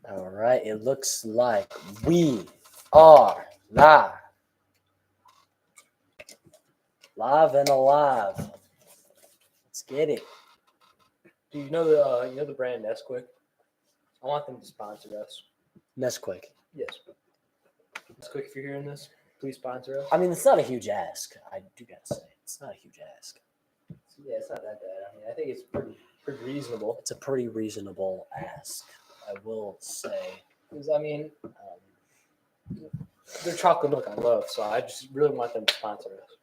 All right, it looks like we are live. Live and alive. Let's get it. Do you know the brand Nesquik? I want them to sponsor us. Nesquik. Yes. Nesquik, if you're hearing this, please sponsor us. I mean, it's not a huge ask. I do gotta say, it's not a huge ask. Yeah, it's not that bad. I mean, I think it's pretty reasonable. It's a pretty reasonable ask, I will say. Because I mean, their chocolate milk I love, so I just really want them to sponsor us.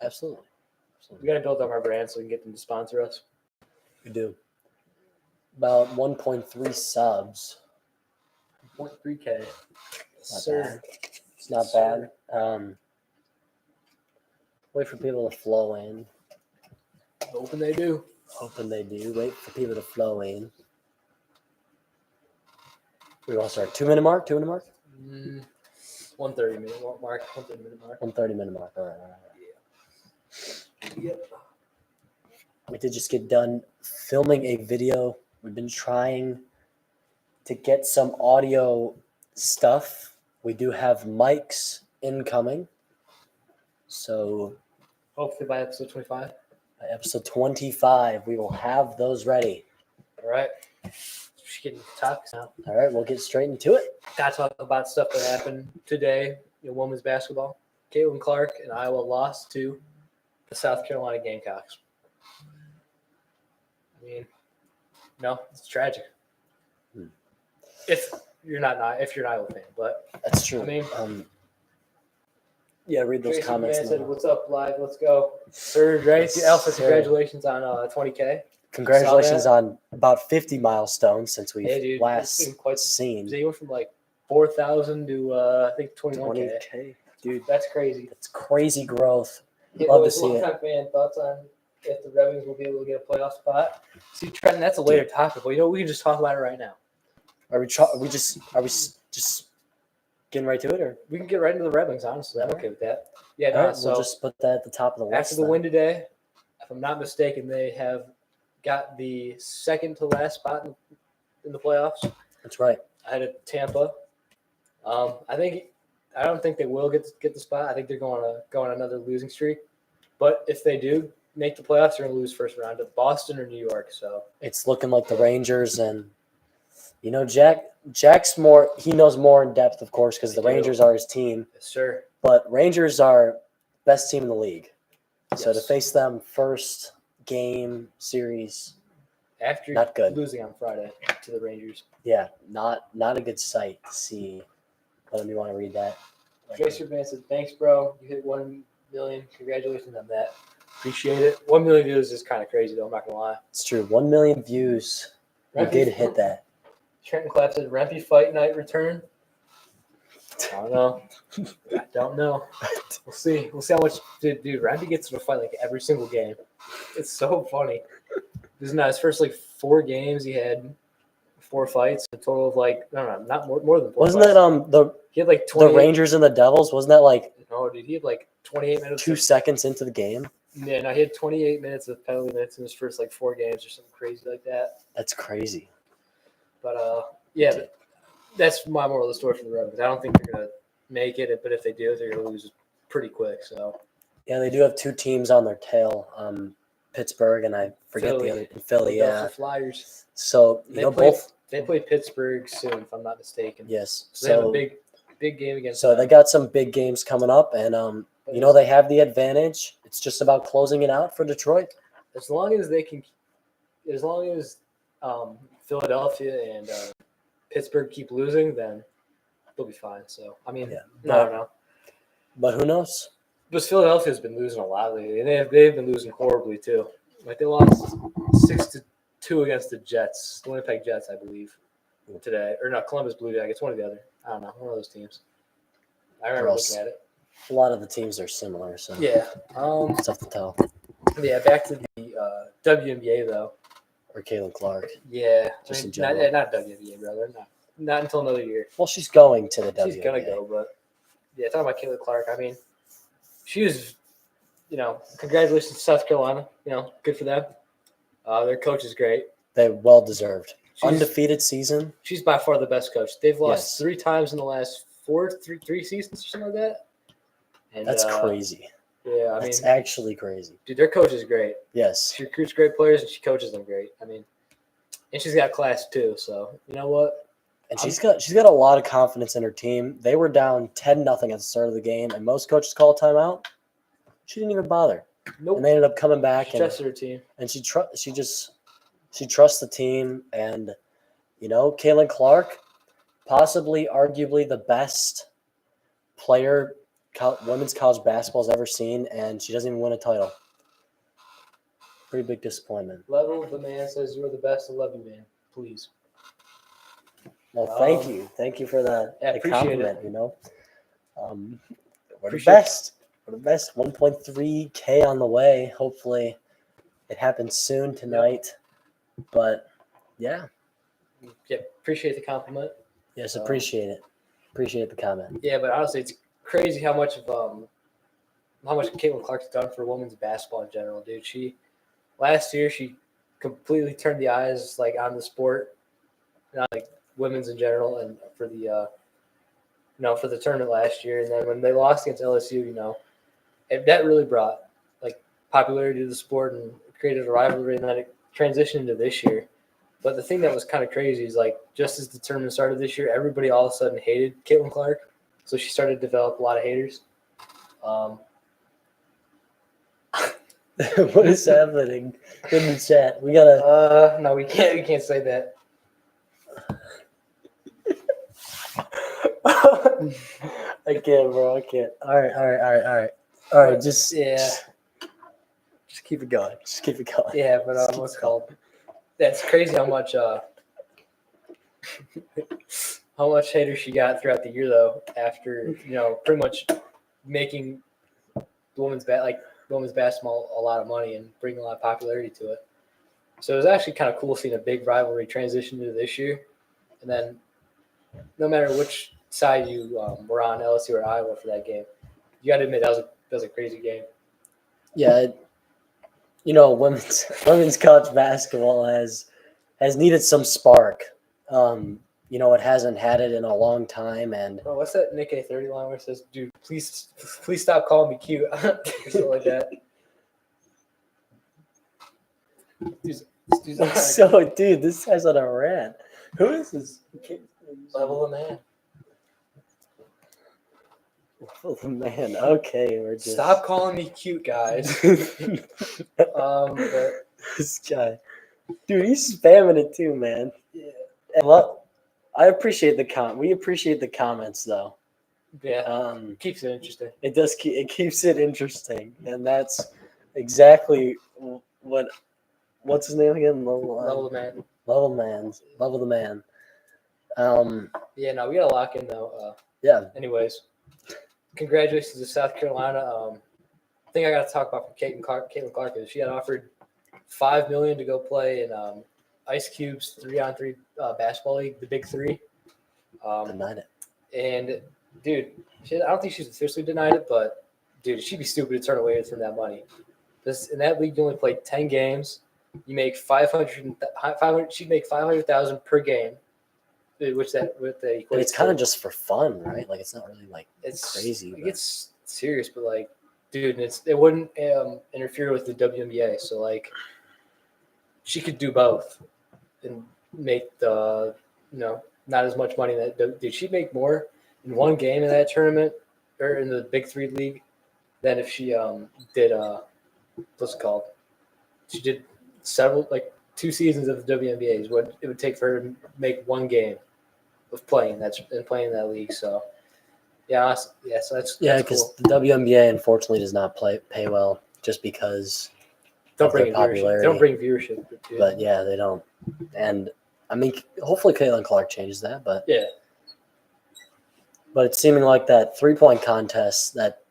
Absolutely. We got to build up our brand so we can get them to sponsor us. We do. About 1.3 subs. 0.3K. Not Sir. bad. It's not Sir. bad. Wait for people to flow in. Hoping they do. Hoping they do. Wait for people to flow in. We want to start 2-minute mark? 2-minute mark? 1:30 minute mark. 1:30 minute mark. 1:30-minute mark. All right. Yep. We did just get done filming a video. We've been trying to get some audio stuff. We do have mics incoming. So Hopefully by episode 25. by episode 25, we will have those ready. All right. Just getting topics now. All right, we'll get straight into it. Got to talk about stuff that happened today in women's basketball. Caitlin Clark and Iowa lost to the South Carolina Gamecocks. I mean, no, it's tragic. If you're not an Iowa fan, but That's true. I mean, yeah, read those Jason comments. Man said, "What's up, live? Let's go, Sir Dre." Alpha, congratulations on 20K. Congratulations on about 50 milestones since we've Hey, dude, last it's been quite seen. They went from like 4,000 to I think 21K. 20K. Dude, That's crazy. that's crazy growth. Hey, Love to boys, see it. long-time fan, thoughts on if the Rebels will be able to get a playoff spot? See, Trenton, that's a later topic, but we can just talk about it right now. Are we just getting right to it, or We can get right into the Rebels, honestly. I'm okay with that. Yeah, all right, so we'll just put that at the top of the list. after the win today, if I'm not mistaken, they have got the second to last spot in the playoffs. That's right. Ahead of Tampa. I don't think they will get the spot. I think they're going on another losing streak. But if they do make the playoffs, they're going to lose first round to Boston or New York. So It's looking like the Rangers, and Jack's more. He knows more in depth, of course, because the They do. Rangers are his team. yes, sir. But Rangers are best team in the league. So to Yes. face them first game series, After not good. losing on Friday to the Rangers. Yeah, not a good sight to see. Let me want to read that. Tracer Van said, "Thanks, bro. You hit 1 million. Congratulations on that. Appreciate it. 1 million views is kind of crazy, though. I'm not gonna lie." It's true. 1 million views. We Rempe- did hit that. Trenton Clapp said, "Rempe fight night return." I don't know. We'll see. We'll see how much. Dude, Rempe gets to a fight like every single game. It's so funny. This is not his first 4 games. He had 4 fights, a total of not more than 4. Wasn't fights. that He had 20. the Rangers and the Devils? Wasn't that No, dude, he had 28 minutes. 2 seconds into the game? Yeah, no, he had 28 minutes of penalty minutes in his first 4 games or something crazy like that. That's crazy. But yeah, that's my moral of the story for the Rebels. I don't think they're gonna make it, but if they do, they're gonna lose pretty quick. So Yeah, they do have 2 teams on their tail. Pittsburgh and I forget Philly. the other. Philly, yeah. Philadelphia Flyers. So both. They play Pittsburgh soon, if I'm not mistaken. Yes. So they have a So big game against. they them. got some big games coming up, and they have the advantage. It's just about closing it out for Detroit. As long as Philadelphia and Pittsburgh keep losing, then they'll be fine. So I mean, Yeah. I don't know. But who knows? But Philadelphia's been losing a lot lately, and they've been losing horribly too. They lost 6-2 against the Jets, the Winnipeg Jets, I believe, today. Or no, Columbus Blue Jackets, one or the other. I don't know, one of those teams. I remember Gross. looking at it. A lot of the teams are similar, so Yeah. it's tough to tell. Yeah. Back to the WNBA though. Or Caitlin Clark. Yeah. Just in not, general. not WNBA, brother. Not until another year. Well, she's going to the WNBA. She's gonna go, but yeah, talking about Caitlin Clark. I mean, she was, congratulations to South Carolina. Good for them. Their coach is great. They well deserved. undefeated season. She's by far the best coach. They've lost Yes. 3 times in the last three seasons or something like that. And, That's crazy. Yeah, I That's mean, actually crazy. dude, their coach is great. Yes. She recruits great players and she coaches them great. I mean, and she's got class too. So you know what? And she's got a lot of confidence in her team. They were down 10-0 at the start of the game, and most coaches call a timeout. She didn't even bother, Nope. and they ended up coming back. She trusted her team. And she trusts the team. And Caitlin Clark, possibly, arguably the best player women's college basketball's ever seen, and she doesn't even win a title. Pretty big disappointment. Level the man says you're the best. I love you, man. Please. Well, thank you. Thank you for the appreciate compliment, it. We're the best. We're the best. 1.3K on the way. Hopefully it happens soon tonight. Yep. But, yeah. Yeah, appreciate the compliment. Yes, appreciate it. Appreciate the comment. Yeah, but honestly, it's crazy how much Caitlin Clark's done for women's basketball in general, dude. Last year she completely turned the eyes on the sport, women's in general, and for the for the tournament last year. And then when they lost against LSU, that really brought popularity to the sport and created a rivalry, and then it transitioned into this year. But the thing that was kind of crazy is just as the tournament started this year, everybody all of a sudden hated Caitlin Clark, so she started to develop a lot of haters. What is happening in the chat? We gotta. No, we can't say that. I can't, bro. I can't. All right. Just keep it going. Just keep it going. Yeah, but what's it called? That's crazy how much hater she got throughout the year, though. After pretty much making women's basketball a lot of money and bringing a lot of popularity to it. So it was actually kind of cool seeing a big rivalry transition into this year. And then no matter which side you were on, LSU or Iowa, for that game, you got to admit that was a crazy game. Yeah, women's college basketball has needed some spark. It hasn't had it in a long time. And what's that Nick A30 line where it says, "Dude, please stop calling me cute," or something like that. So, dude, this guy's on a rant. Who is this? Level the man. Level the man. Okay, we're just stop calling me cute, guys. But this guy, dude, he's spamming it too, man. Yeah. Well, I appreciate the we appreciate the comments, though. Yeah. Keeps it interesting. It does. It keeps it interesting, and that's exactly what. What's his name again? Level the man. Level the man. Yeah, no, we gotta lock in though. Yeah. Anyways, congratulations to South Carolina. Thing I got to talk about from Caitlin Clark is she got offered $5 million to go play in Ice Cube's 3-on-3 basketball league, the Big Three. Denied it. And dude, I don't think she's officially denied it, but dude, she'd be stupid to turn away from that money. In that league, you only play 10 games. You make 500. She'd make $500,000 per game, which with the. And it's kind of just for fun, right? It's not really it's crazy. It gets serious, but dude, it wouldn't interfere with the WNBA. So she could do both and make the not as much money that dude. She'd make more in one game in that tournament or in the Big Three league than if she did what's it called? She did several 2 seasons of the WNBA is what it would take for her to make one game of playing that league. So so that's because cool. the WNBA unfortunately does not pay well just because don't bring popularity. They don't bring viewership. But yeah, they don't. And I mean, hopefully Caitlin Clark changes that. But yeah. But it's seeming like that 3-point contest that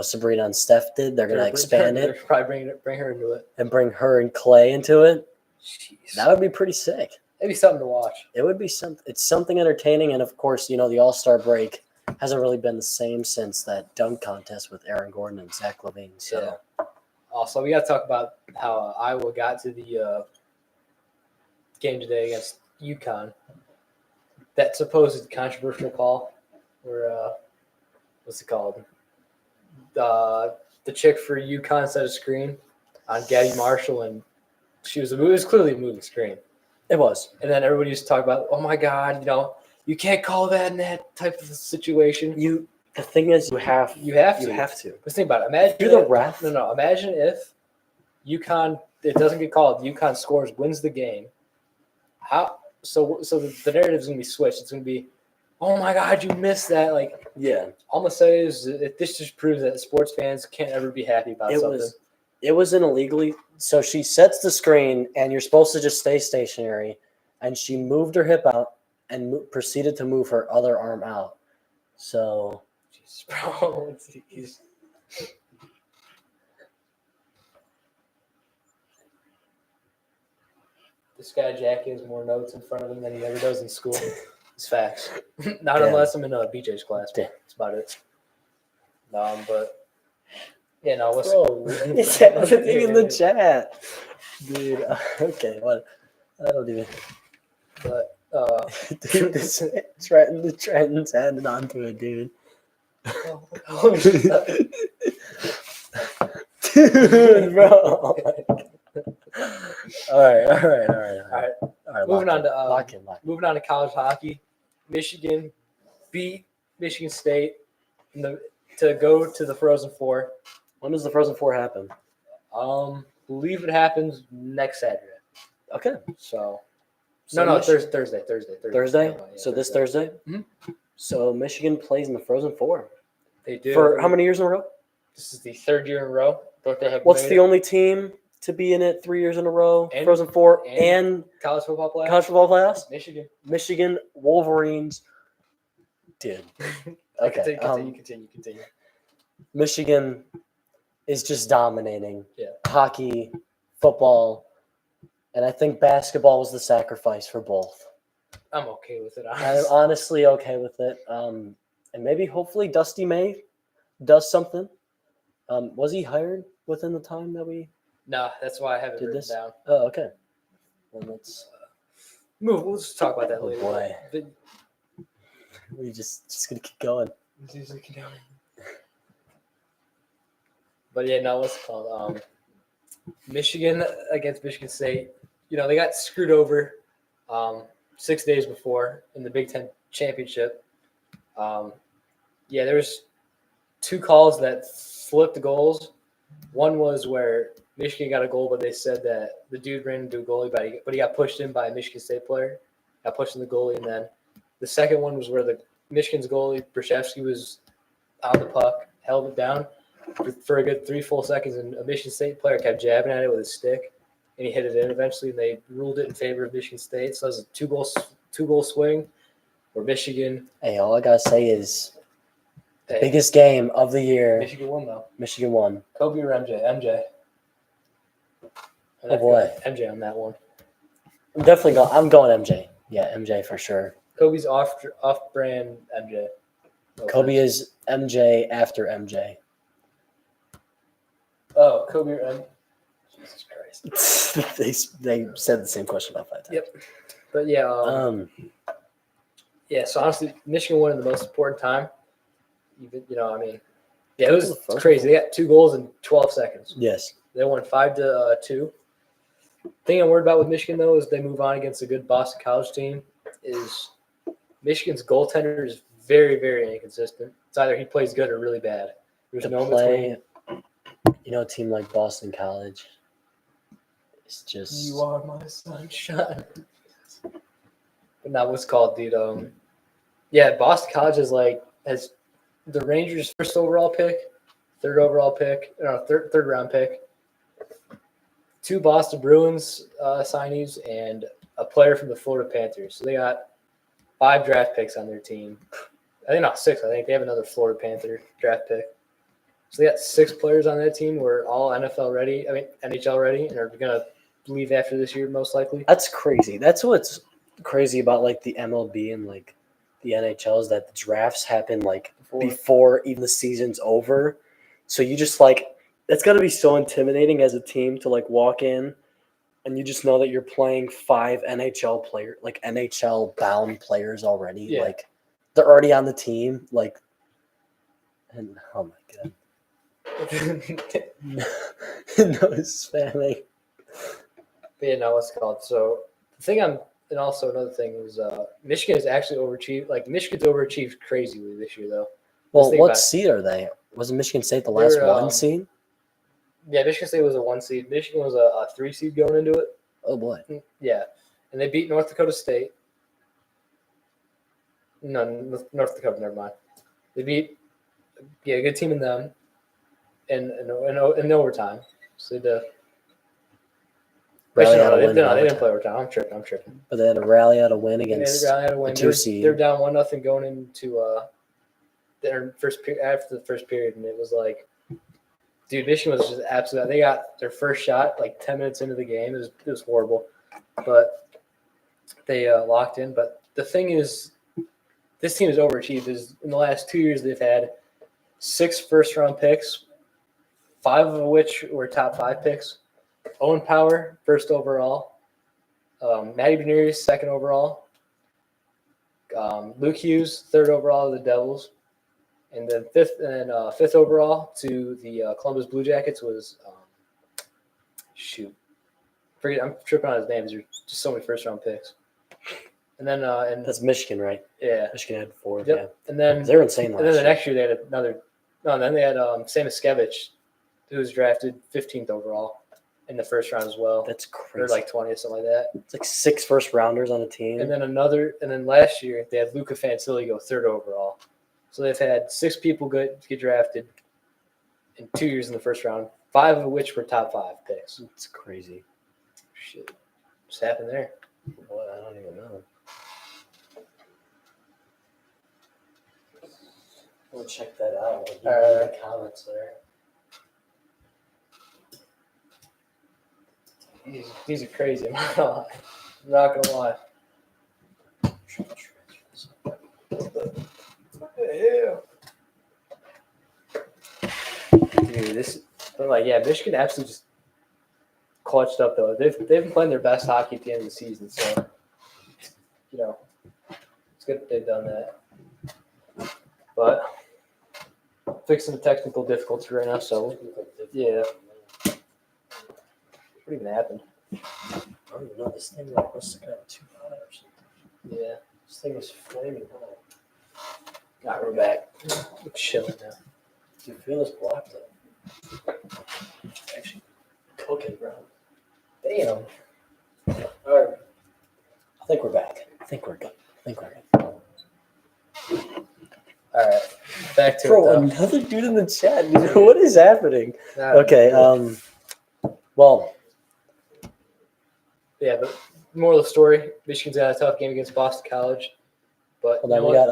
Sabrina and Steph did. They're going to expand it. They're probably bring her into it. And bring her and Clay into it. Jeez. That would be pretty sick. It'd be something to watch. It would be it's something entertaining. And, of course, the All-Star break hasn't really been the same since that dunk contest with Aaron Gordon and Zach LaVine. So. Yeah. Also, we got to talk about how Iowa got to the game today against UConn. That supposed controversial call where what's it called? The chick for UConn set a screen on Gabby Marshall, and it was clearly a moving screen. It was. And then everybody used to talk about, oh my God, you can't call that in that type of situation. The thing is, you have to. You have to. Let's think about it. Imagine You're the ref. No. Imagine if UConn, it doesn't get called. UConn scores, wins the game. How? So the narrative is going to be switched. It's going to be, oh my God, you missed that. Like, Yeah. all I'm going to say is that this just proves that sports fans can't ever be happy about something. It was an illegally. So she sets the screen, and you're supposed to just stay stationary. And she moved her hip out and proceeded to move her other arm out. So, Jesus, bro. This guy Jackie has more notes in front of him than he ever does in school. It's facts. Not Damn. unless I'm in BJ's class. Damn. That's about it. But yeah, no. What's bro, it's everything in the chat, dude. Okay, what? I don't even. But Dude, the trend's added onto it, dude. Dude, bro. All right. Moving on to lock in. moving on to college hockey. Michigan beat Michigan State to go to the Frozen Four. When does the Frozen Four happen? Believe it happens next Saturday. Okay. So Thursday. Thursday? Yeah, so this Thursday? Mhm. So Michigan plays in the Frozen Four. They do. For how many years in a row? This is the third year in a row. Don't they have What's the only team to be in it 3 years in a row? And- Frozen Four and and college football playoffs? college football playoffs? Michigan. Michigan Wolverines. Dude. Okay. Continue. Michigan is just dominating. Yeah. Hockey, football, and I think basketball was the sacrifice for both. I'm okay with it. I'm Honestly. honestly okay with it. And maybe hopefully Dusty May does something. Was he hired within the time that we No, that's why I have it did written this? down. Oh, okay. Well, let's. We'll just talk about that Oh later. boy, But, we just gonna keep going. but yeah, no, what's it called? Michigan against Michigan State. They got screwed over 6 days before in the Big Ten championship. There was 2 calls that flipped the goals. One was where Michigan got a goal, but they said that the dude ran into a goalie, but he got pushed in by a Michigan State player. Got pushed in the goalie, and then the second one was where the Michigan's goalie Brzezinski was on the puck, held it down for a good 3 full seconds, and a Michigan State player kept jabbing at it with his stick, and he hit it in eventually, and they ruled it in favor of Michigan State. So it was a 2-goal swing where Michigan. Hey, all I gotta say is Hey, biggest game of the year. Michigan won though. Michigan won. Kobe or MJ? MJ. Oh boy, MJ on that one. I'm definitely going. I'm going MJ. Yeah, MJ for sure. Kobe's off-brand MJ. No Kobe offense. is MJ after MJ. Oh, Kobe or MJ. Jesus Christ. they said the same question about 5 times. Yep. But yeah, so honestly, Michigan won in the most important time. Even it was crazy. They got 2 goals in 12 seconds. Yes. They won 5-2. Thing I'm worried about with Michigan though is they move on against a good Boston College team. Is Michigan's goaltender is very, very inconsistent. It's either he plays good or really bad. There's To no play, between. a team like Boston College, it's just. You are my sunshine. But not what's called, dude. Boston College has the Rangers' first overall pick, third round pick, 2 Boston Bruins signees, and a player from the Florida Panthers. So they got 5 draft picks on their team. I think not 6. I think they have another Florida Panther draft pick. So they got 6 players on that team who are all NHL ready, and are going to leave after this year most likely. That's crazy. That's what's crazy about the MLB and the NHL is that the drafts happen before even the season's over. So you just that's got to be so intimidating as a team to walk in and you just know that you're playing 5 NHL player, like NHL bound players already. Yeah. Like they're already on the team. Like, and oh my god, no, it's spamming. But yeah, no, what's it called? So the thing and also another thing was Michigan is actually overachieved. Like Michigan's overachieved crazily this year, though. Well, think what about it. seed are they? Wasn't Michigan State the They last were, one seed? Yeah, Michigan State was a 1 seed. Michigan was a 3 seed going into it. Oh boy, Yeah, and they beat North Dakota State. No, North Dakota. Never mind. They beat a good team in them, in overtime. So they did. Rally Actually, out no, a they, win in no, they didn't overtime. play overtime. I'm tripping. But they had to rally out a win They against had to win. the 2 seed. They're down 1-0 going into their first period after the first period, and it was like, dude, Michigan was just absolute. They got their first shot like 10 minutes into the game. It was horrible, but they locked in. But the thing is, this team is overachieved. Is in the last 2 years they've had 6 first-round picks, 5 of which were top 5 picks. Owen Power, first overall. Matty Beniers, second overall. Luke Hughes, third overall to the Devils. And then fifth overall to the Columbus Blue Jackets was I'm tripping on his name. There's just so many first-round picks. And then That's Michigan, right? yeah. Michigan had 4. Yep. Yeah, And then they were insane last And then the year. next year they had another. No, and then they had Sam Iskevich, who was drafted 15th overall in the first round as well. That's Or crazy. like 20th, something like that. It's like 6 first rounders on a team. And then last year they had Luca Fancilli go 3rd overall. So they've had 6 people get drafted in 2 years in the first round, 5 of which were top 5 picks. It's crazy. Shit, what's happened there? What? I don't even know. We'll check that out. We'll Alright. the comments there. These are crazy. I'm not gonna lie. What the hell? Dude, but like, yeah, Michigan absolutely just clutched up though. They've been playing their best hockey at the end of the season, so it's good that they've done that. But fixing the technical difficulty right now, so yeah. What even happened? I don't even know. This thing like must have got too hot or something. Yeah. This thing is flaming hot. Alright, we're back. I'm chilling now. Do you feel this block though? Actually, cooking, bro. Damn. All right. I think we're back. I think we're good. All right, back to Bro, it. another dude in the chat. Dude. What is happening? Though. Okay. Well, Yeah, but moral of the story: Michigan's had a tough game against Boston College, but hold on. We got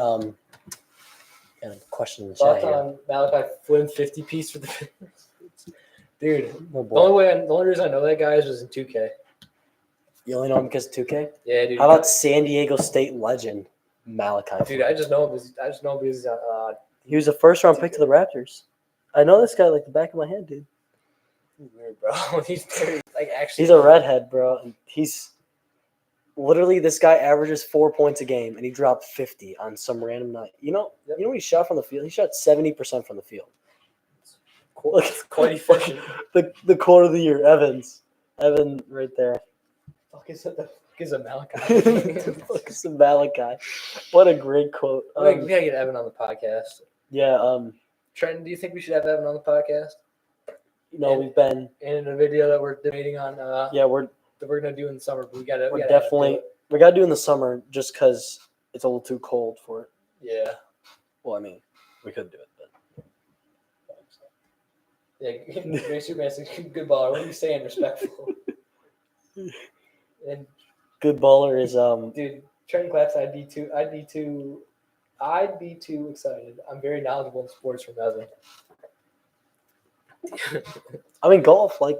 got a question in the chat thoughts here. on Malachi Flynn 50 piece for the dude. Oh The boy. only reason I know that guy is in 2K. You only know him because of 2K? Yeah, dude. How about San Diego State legend Malachi? Dude, I just know him because He was a first round pick to the Raptors. I know this guy like the back of my hand, dude. he's weird, bro. He's like actually. He's a redhead, bro. And he's literally this guy averages 4 points a game, and he dropped 50 on some random night. You know what he shot from the field? He shot 70% from the field. Look, quite efficient. The quote of the year, Evan, right there. Fuck is a Malachi? The fuck is a Malachi? What a great quote. We gotta get Evan on the podcast. Yeah. Trenton, do you think we should have Evan on the podcast? We've been. And in a video that we're debating on, We're that we're gonna do in the summer, but we gotta definitely we gotta do in the summer just because it's a little too cold for it. Yeah. Well, I mean, we could do it, but Yeah, Gray Superman says, good baller. What are you saying? Respectful. And good baller is dude, Trenton Claps, I'd be too excited. I'm very knowledgeable in sports from Evan. I mean golf, like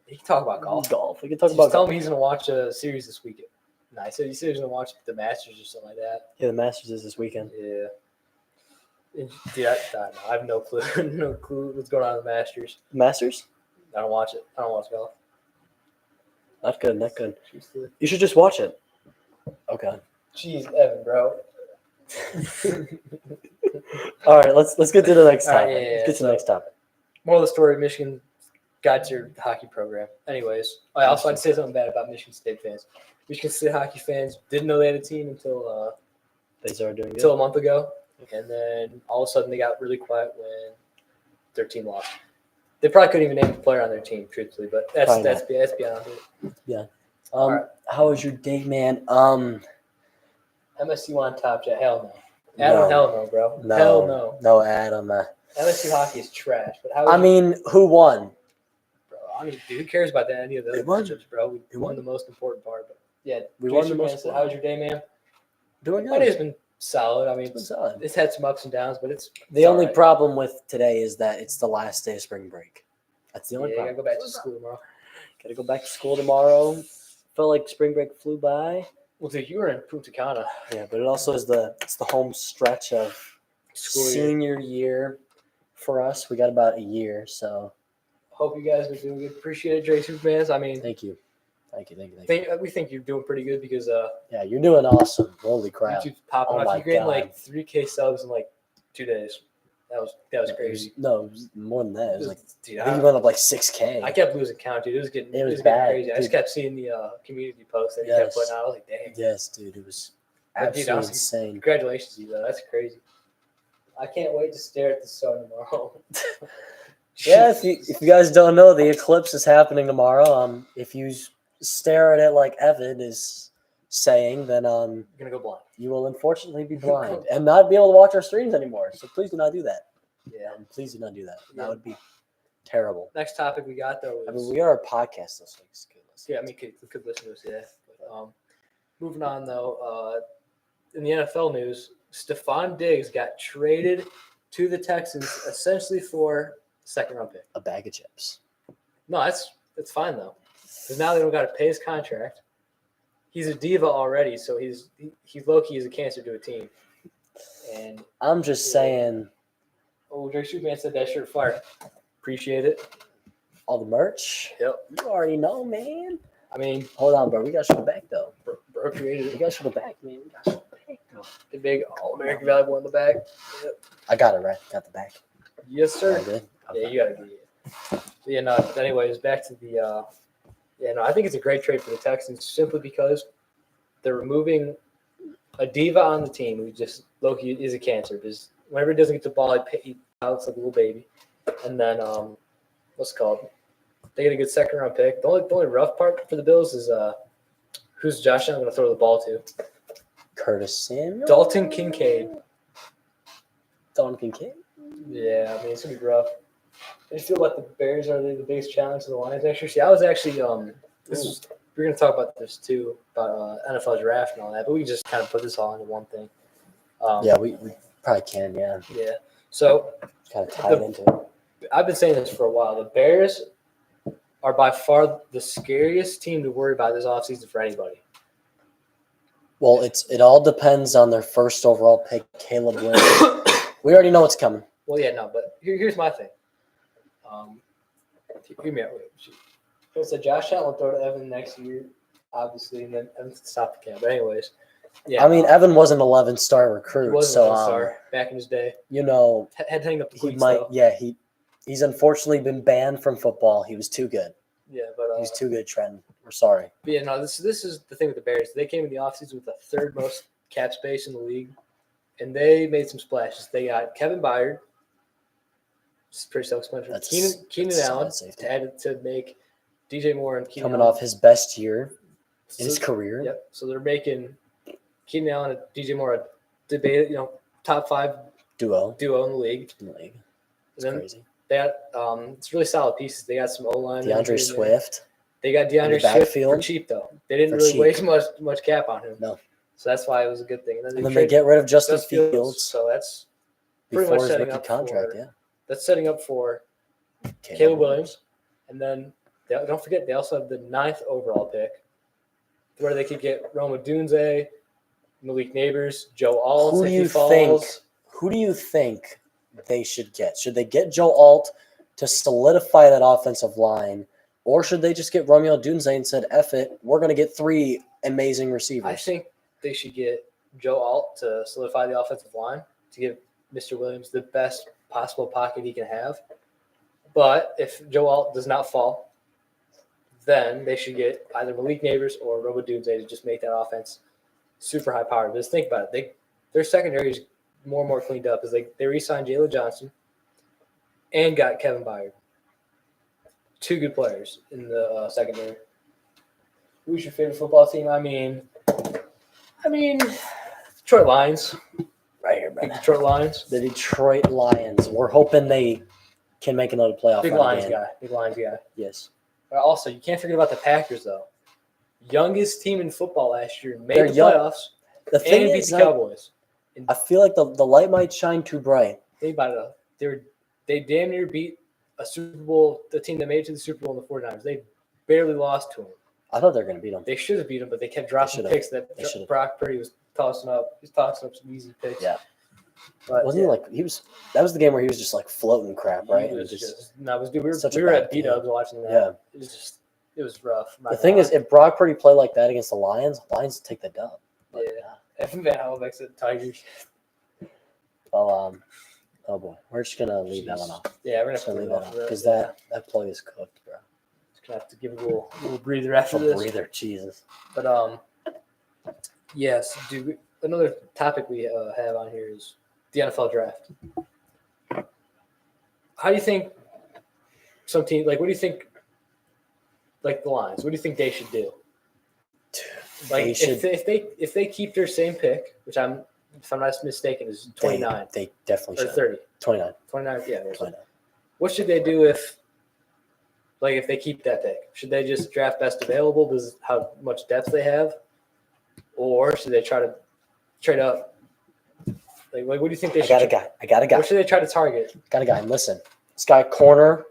He can talk about golf. golf. We can talk Just about tell golf. me he's gonna watch a series this weekend. No, he said he's gonna watch the Masters or something like that. Yeah, the Masters is this weekend. Yeah. And, dude, I have no clue. No clue what's going on in the Masters. Masters? I don't watch it. I don't watch golf. Not good. Not good. You should just watch it. Okay. Jeez, Evan, bro. All right. Let's get to the next All right, topic. yeah, Let's get to the next topic. Moral of the story: Michigan got your hockey program. Anyways, I also had to say something bad about Michigan State fans. Michigan State hockey fans didn't know they had a team until They started doing until good. a month ago, and then all of a sudden they got really quiet when their team lost. They probably couldn't even name a player on their team, truthfully, but that's Probably beyond it. All how was your day, man? MSU on top, Jet. Hell no. Adam, No. hell no, bro. No, Hell no. no, Adam. MSU hockey is trash. But how? I mean, who won? bro, I mean, dude, who cares about that? Any of those We won. matchups, bro? We We won won. the most important part. But yeah, We Jason won the most Man said, "How was your day, man?" Doing My good. day's been solid. I mean, It's been solid. it's had some ups and downs, but it's The it's only all right. problem with today is that it's the last day of spring break. That's the only Yeah, I gotta problem. go back to school tomorrow. Gotta go back to school tomorrow. Felt like spring break flew by. Well, dude, you were in Punta Cana Yeah, but it also is the home stretch of school year. senior year for us. We got about a year, so Hope you guys are doing good. Appreciate it, Jason fans. I mean, thank you. Thank you. we think you're doing pretty good because Yeah, you're doing awesome. Holy crap. YouTube's popping Oh off. my You gained God. like 3K subs in like 2 days. That was crazy. It was more than that. It was like Dude, I think you went up like 6K. I kept losing count, dude. It was getting It was getting bad, crazy. I just dude. kept seeing the community posts that he kept Yes. putting out. I was like, dang. Yes, dude. It was But, dude, absolutely honestly, insane. Congratulations to you, though. That's crazy. I can't wait to stare at the sun tomorrow. Yeah, if you guys don't know, the eclipse is happening tomorrow. If you stare at it like Evan is saying, then You're gonna go blind. you will unfortunately be blind and not be able to watch our streams anymore. So please do not do that. Yeah. Please do not do that. Yeah. That would be terrible. Next topic we got though is I mean, we are a podcast, so it's good. yeah. I mean, could listen to us. Yeah. But, moving on though, in the NFL news, Stephon Diggs got traded to the Texans essentially for second round pick. A bag of chips. No, that's fine though, because now they don't got to pay his contract. He's a diva already, so he's low key is a cancer to a team. And I'm just saying, Drake Superman said that shirt fire. Appreciate it. all the merch. Yep. You already know, man. I mean, Hold on, bro. We got to show the back though. bro created We it. got to show the back, man. We got to show the back though. The big All American valuable in the bag. Yep. I got it right. Got the back. Yes, sir. I did. Yeah, you gotta be it. Yeah, no. Anyways, back to the. I think it's a great trade for the Texans simply because they're removing a diva on the team who just Loki is a cancer because whenever he doesn't get the ball, he pouts like a little baby. And then what's it called? They get a good second round pick. The only rough part for the Bills is who's Josh Allen going to throw the ball to? Curtis Samuel. Dalton Kincaid. Dalton Kincaid. Yeah, I mean it's gonna be rough. I feel like the Bears are the biggest challenge to the Lions next year. See, I was actually we're gonna talk about this too about NFL draft and all that, but we can just kind of put this all into one thing. Yeah, we probably can. Yeah, Yeah. So kind of tie it into it. I've been saying this for a while. The Bears are by far the scariest team to worry about this offseason for anybody. Well, it all depends on their first overall pick, Caleb Williams. We already know what's coming. Well, yeah, no, but here's my thing. Hear me out. So it said Josh Allen will throw to Evan next year, obviously, and then Evan can stop the count. But anyways, yeah. I mean, Evan was an 11-star he recruit, was so a star back in his day. you know Had to hang up the he cleats, might. though. Yeah, he's unfortunately been banned from football. He was too good. Yeah, but He's too good, Trent. We're sorry. but yeah, no, this is the thing with the Bears. They came in the offseason with the third most cap space in the league, and they made some splashes. They got Kevin Byard. It's pretty self-explanatory. That's Keenan solid Allen safety. to make DJ Moore and Keenan Coming Allen. off his best year in his So- career. Yep. So they're making Keenan Allen and DJ Moore a debate, top 5 Duo duo in the league. in the league. And It's then crazy. they got it's really solid pieces. They got some O-line. DeAndre Swift. They got DeAndre the Swift for backfield. cheap though. They didn't For really cheap. waste much cap on him. No. So that's why it was a good thing. And then they get rid of Justin Justin Fields So that's pretty before much his setting rookie up contract. for- Yeah. that's setting up for Caleb Williams. And then don't forget they also have the 9th overall pick, where they could get Roma Dunze, Malik Neighbors, Joe Alt Who if do he you falls. think? Who do you think they should get? Should they get Joe Alt to solidify that offensive line Or should they just get Romeo Dunze and said, F it, we're going to get 3 amazing receivers? I think they should get Joe Alt to solidify the offensive line to give Mr. Williams the best possible pocket he can have. But if Joe Alt does not fall, then they should get either Malik Neighbors or Robo Dunze to just make that offense super high powered. Just think about it. Their secondary is more and more cleaned up. They re-signed Jalen Johnson and got Kevin Byard. 2 good players in the secondary. Who's your favorite football team? I mean, Detroit Lions. Right here, Big man. Detroit Lions. The Detroit Lions. We're hoping they can make another playoff Big run Lions again. guy. Big Lions guy. Yes. But also, you can't forget about the Packers, though. Youngest team in football last year. Made They're the young. playoffs The thing and beat is, the like, Cowboys. I feel like the light might shine too bright. Think about it. They damn near beat a Super Bowl, the team that made it to the Super Bowl in the 49ers. They barely lost to them. I thought they were going to beat them. They should have beat them, but they kept dropping should've. picks that They should've. Brock Purdy was tossing up. He was tossing up some easy picks. Yeah. But Wasn't he like, that was the game where he was just like floating crap, right? We Just- were such a we were bad at B-Dubs watching that. Yeah. It was rough. The thing is, if Brock Purdy played like that against the Lions take the dub. But, Yeah. If Van Halen said Tigers. well, oh boy, we're just gonna leave that one off. Yeah, we're Just gonna gonna have leave to that off because that plug is cooked, bro. Just gonna have to give it a little breather after A this. breather, Jesus. But yes, dude. Another topic we have on here is the NFL draft. How do you think some team what do you think? Like the Lions, what do you think they should do? They should. If they keep their same pick, which if I'm not mistaken is 29 They definitely or should. 30, 29. 29. Yeah, 29. what should they do if they keep that pick? Should they just draft best available because of how much depth they have, or should they try to trade up? What do you think they I should? got a guy. What should they try to target? Got a guy. And listen, this guy corner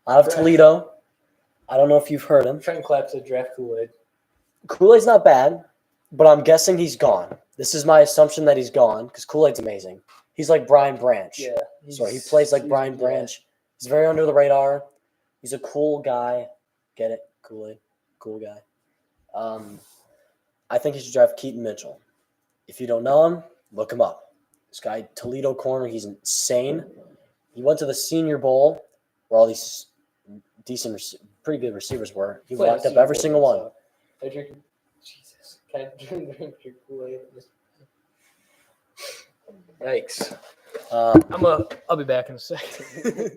out of Toledo. I don't know if you've heard him. Trent Clapp said draft Kool-Aid. Kool-Aid's not bad, but I'm guessing he's gone. This is my assumption that he's gone because Kool-Aid's amazing. He's like Brian Branch. Yeah, Sorry, he plays like Brian Branch. He's very under the radar. He's a cool guy. Get it? Kool-Aid. Cool guy. I think he should draft Keaton Mitchell. If you don't know him, look him up. This guy, Toledo corner, he's insane. He went to the Senior Bowl where all these pretty good receivers were. He locked up every single one. I drink. Jesus, can I drink your Kool-Aid? Yikes! I'll be back in a second.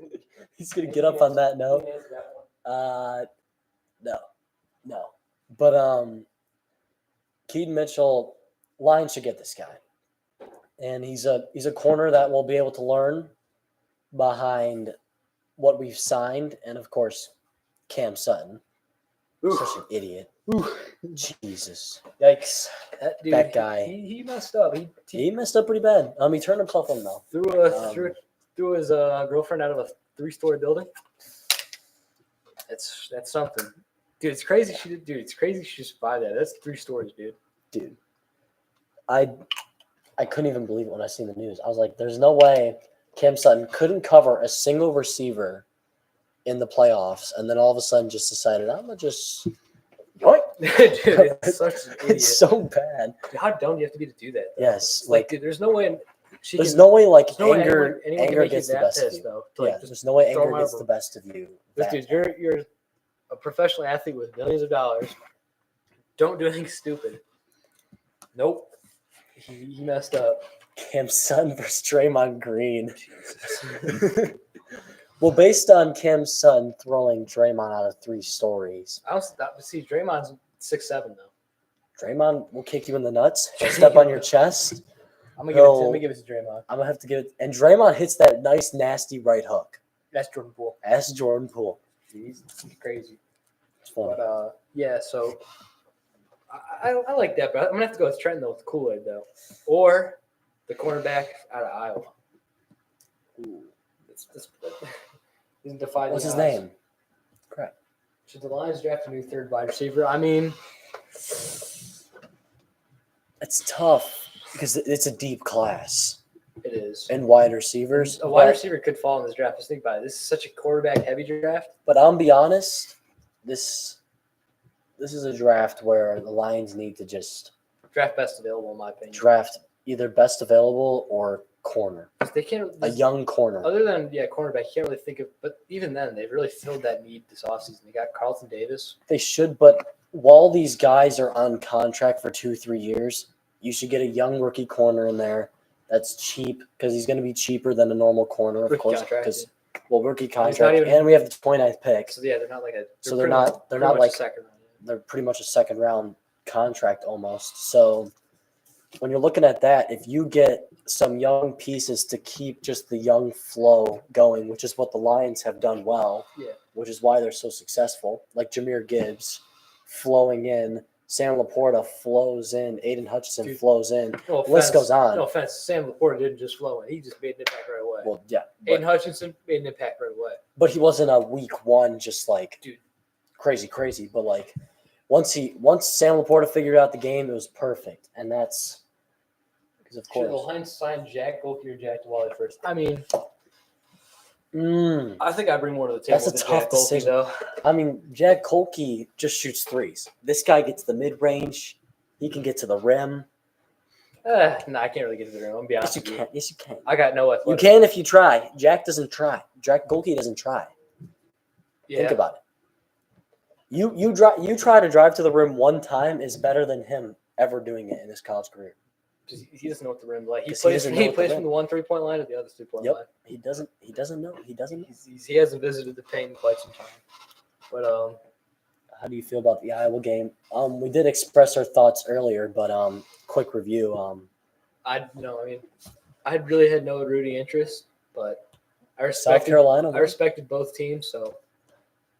He's gonna get up on that note. No. But Keaton Mitchell, Lions should get this guy, and he's a corner that will be able to learn behind what we've signed, and of course, Cam Sutton. Such an idiot. Jesus. Yikes! That guy. He messed up. He messed up pretty bad. He turned himself in though. Threw his girlfriend out of a 3-story building. That's something, dude. It's crazy. It's crazy she survived that. That's 3 stories, dude. Dude, I couldn't even believe it when I seen the news. I was like, "There's no way Cam Sutton couldn't cover a single receiver in the playoffs," and then all of a sudden just decided, "I'm gonna just." Yoink. Dude, it's such an idiot. It's so bad. How dumb do you have to be to do that? Though? Yes, Dude, there's no way. There's no way there's no way anger anyone can anger make you gets the that best of pissed, you. though. Yeah, Just there's no way throw anger him gets over. the best of you. This dude, you're a professional athlete with millions of dollars. Don't do anything stupid. Nope. He messed up. Cam Sutton versus Draymond Green. Well, based on Cam Sutton throwing Draymond out of 3 stories, I don't see Draymond's 6'7" though. Draymond will kick you in the nuts, he'll step on your chest. I'm gonna give it to Draymond. I'm gonna have to give it. And Draymond hits that nice, nasty right hook. That's Jordan Poole. That's Jordan Poole. He's crazy. It's fun. But yeah, so I like that, but I'm gonna have to go with Trent though with Kool-Aid though, or the cornerback out of Iowa. Ooh, he's defying. What's his name? Crap. Should the Lions draft a new 3rd wide receiver? I mean, It's tough because it's a deep class it is. and wide receivers. A wide receiver could fall in this draft. Just think about it. This is such a quarterback-heavy draft. But I'll be honest, this is a draft where the Lions need to just Draft best available, in my opinion. draft either best available or corner, 'Cause they can't. a young corner. Other than cornerback, you can't really think of. But even then, they've really filled that need this offseason. They got Carlton Davis. They should, but while these guys are on contract for 2-3 years, you should get a young rookie corner in there that's cheap because he's going to be cheaper than a normal corner, of Rookie course. contract, Because rookie not contract, even- and we have the 29th pick, So they're not like a. So they're pretty not- much- they're pretty not much like- a second round. they're pretty much a second round contract almost. So when you're looking at that, if you get some young pieces to keep just the young flow going, which is what the Lions have done well, Yeah. which is why they're so successful, like Jahmyr Gibbs flowing in, Sam Laporta flows in, Aiden Hutchinson Dude. flows in. No The list offense- goes on. No offense, Sam Laporta didn't just flow in. He just made an impact right away. Well, yeah, Aiden but, Hutchinson made an impact right away. but he wasn't a week one just like Dude. crazy. But like once Sam Laporta figured out the game, it was perfect, and that's because of Should the course. Lions sign Jack Golke or Jack Wally first? I mean, Mm. I think I bring more to the table That's a than tough Jack Golke, decision. though. I mean, Jack Kolke just shoots threes. This guy gets the mid range. He can get to the rim. No, I can't really get to the rim. I'm gonna be Yes, honest you with you. can. Yes, you can. I got no You athleticism. can if you try. Jack doesn't try. Jack Golke doesn't try. Yeah. Think about it. You try to drive to the rim one time is better than him ever doing it in his college career. 'Cause he doesn't know what the rim like. He 'Cause he plays. doesn't He know what the plays rim- from the 1 3-point line to the other 2-point Yep. line. He doesn't know. He doesn't know. He hasn't visited the paint in quite some time. But How do you feel about the Iowa game? We did express our thoughts earlier, but quick review. I really had no rooting interest, but I South respected. Carolina. I respected both teams, so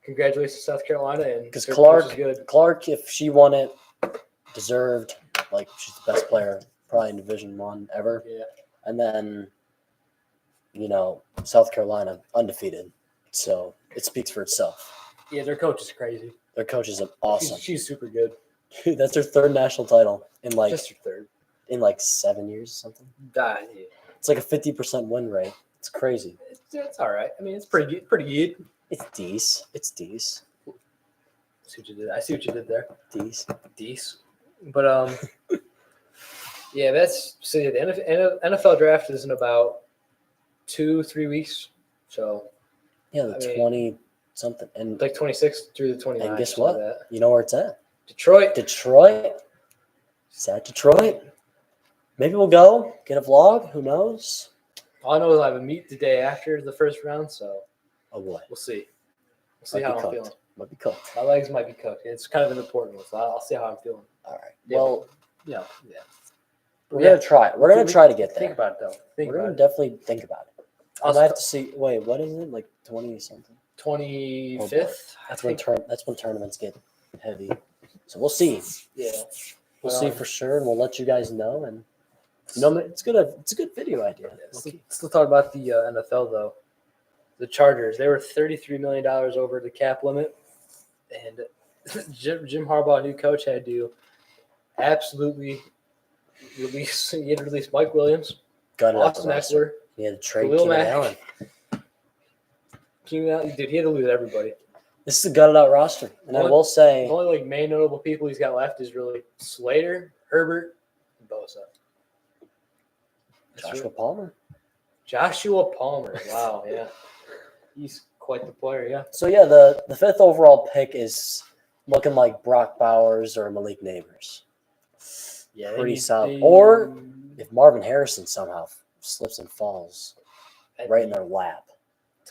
congratulations to South Carolina and 'Cause their Clark- coach is good. Clark, if she won it, deserved. Like she's the best player probably in Division One ever. Yeah. And then, South Carolina undefeated, so it speaks for itself. Yeah, their coach is crazy. Their coach is awesome. She's super good. Dude, that's their third national title in Just your third. 7 years or something. Yeah. It's like a 50% win rate. It's crazy. It's all right. I mean, it's pretty good. Pretty good. It's D's. It's D's. I see what you did there. D's. Dece. But yeah, the NFL draft is in about 2-3 weeks. So Yeah, the I mean- 20 something. And like 26 through the 29th. And guess something what? like that. you know where it's at? Detroit. Detroit. It's at Detroit. Maybe we'll go get a vlog. Who knows? All I know is I have a meet the day after the first round, so Oh boy, we'll see. We'll see Might how be I'm cooked. feeling. might be cooked. My legs might be cooked. It's kind of an important one, so I'll see how I'm feeling. All right. Yeah. Well, Yeah. we're gonna try. We're gonna try to get there. Think about it, though. Think We're about gonna it. definitely think about it. I'll I have to see. Wait, what is it? Like 20 something. 25th. That's when tournaments get heavy. So we'll see. Yeah. We'll see for sure, and we'll let you guys know. And it's good. It's a good video idea. Still talk about the NFL though. The Chargers, they were $33 million over the cap limit, and Jim Harbaugh, new coach, had to absolutely release. He had to release Mike Williams, Got it out the Austin roster. Eckler, He had to trade Khalil Keenan Mack. Allen. Keenan Allen. Dude, he had to lose everybody. This is a gutted out roster, and I What? will The say, only main notable people he's got left is really Slater, Herbert, and Bosa. That's Joshua it. Palmer. Joshua Palmer. Wow, yeah, he's quite the player. Yeah. So yeah, the fifth overall pick is looking like Brock Bowers or Malik Neighbors. Yeah, Pretty solid. Or if Marvin Harrison somehow slips and falls right in their lap,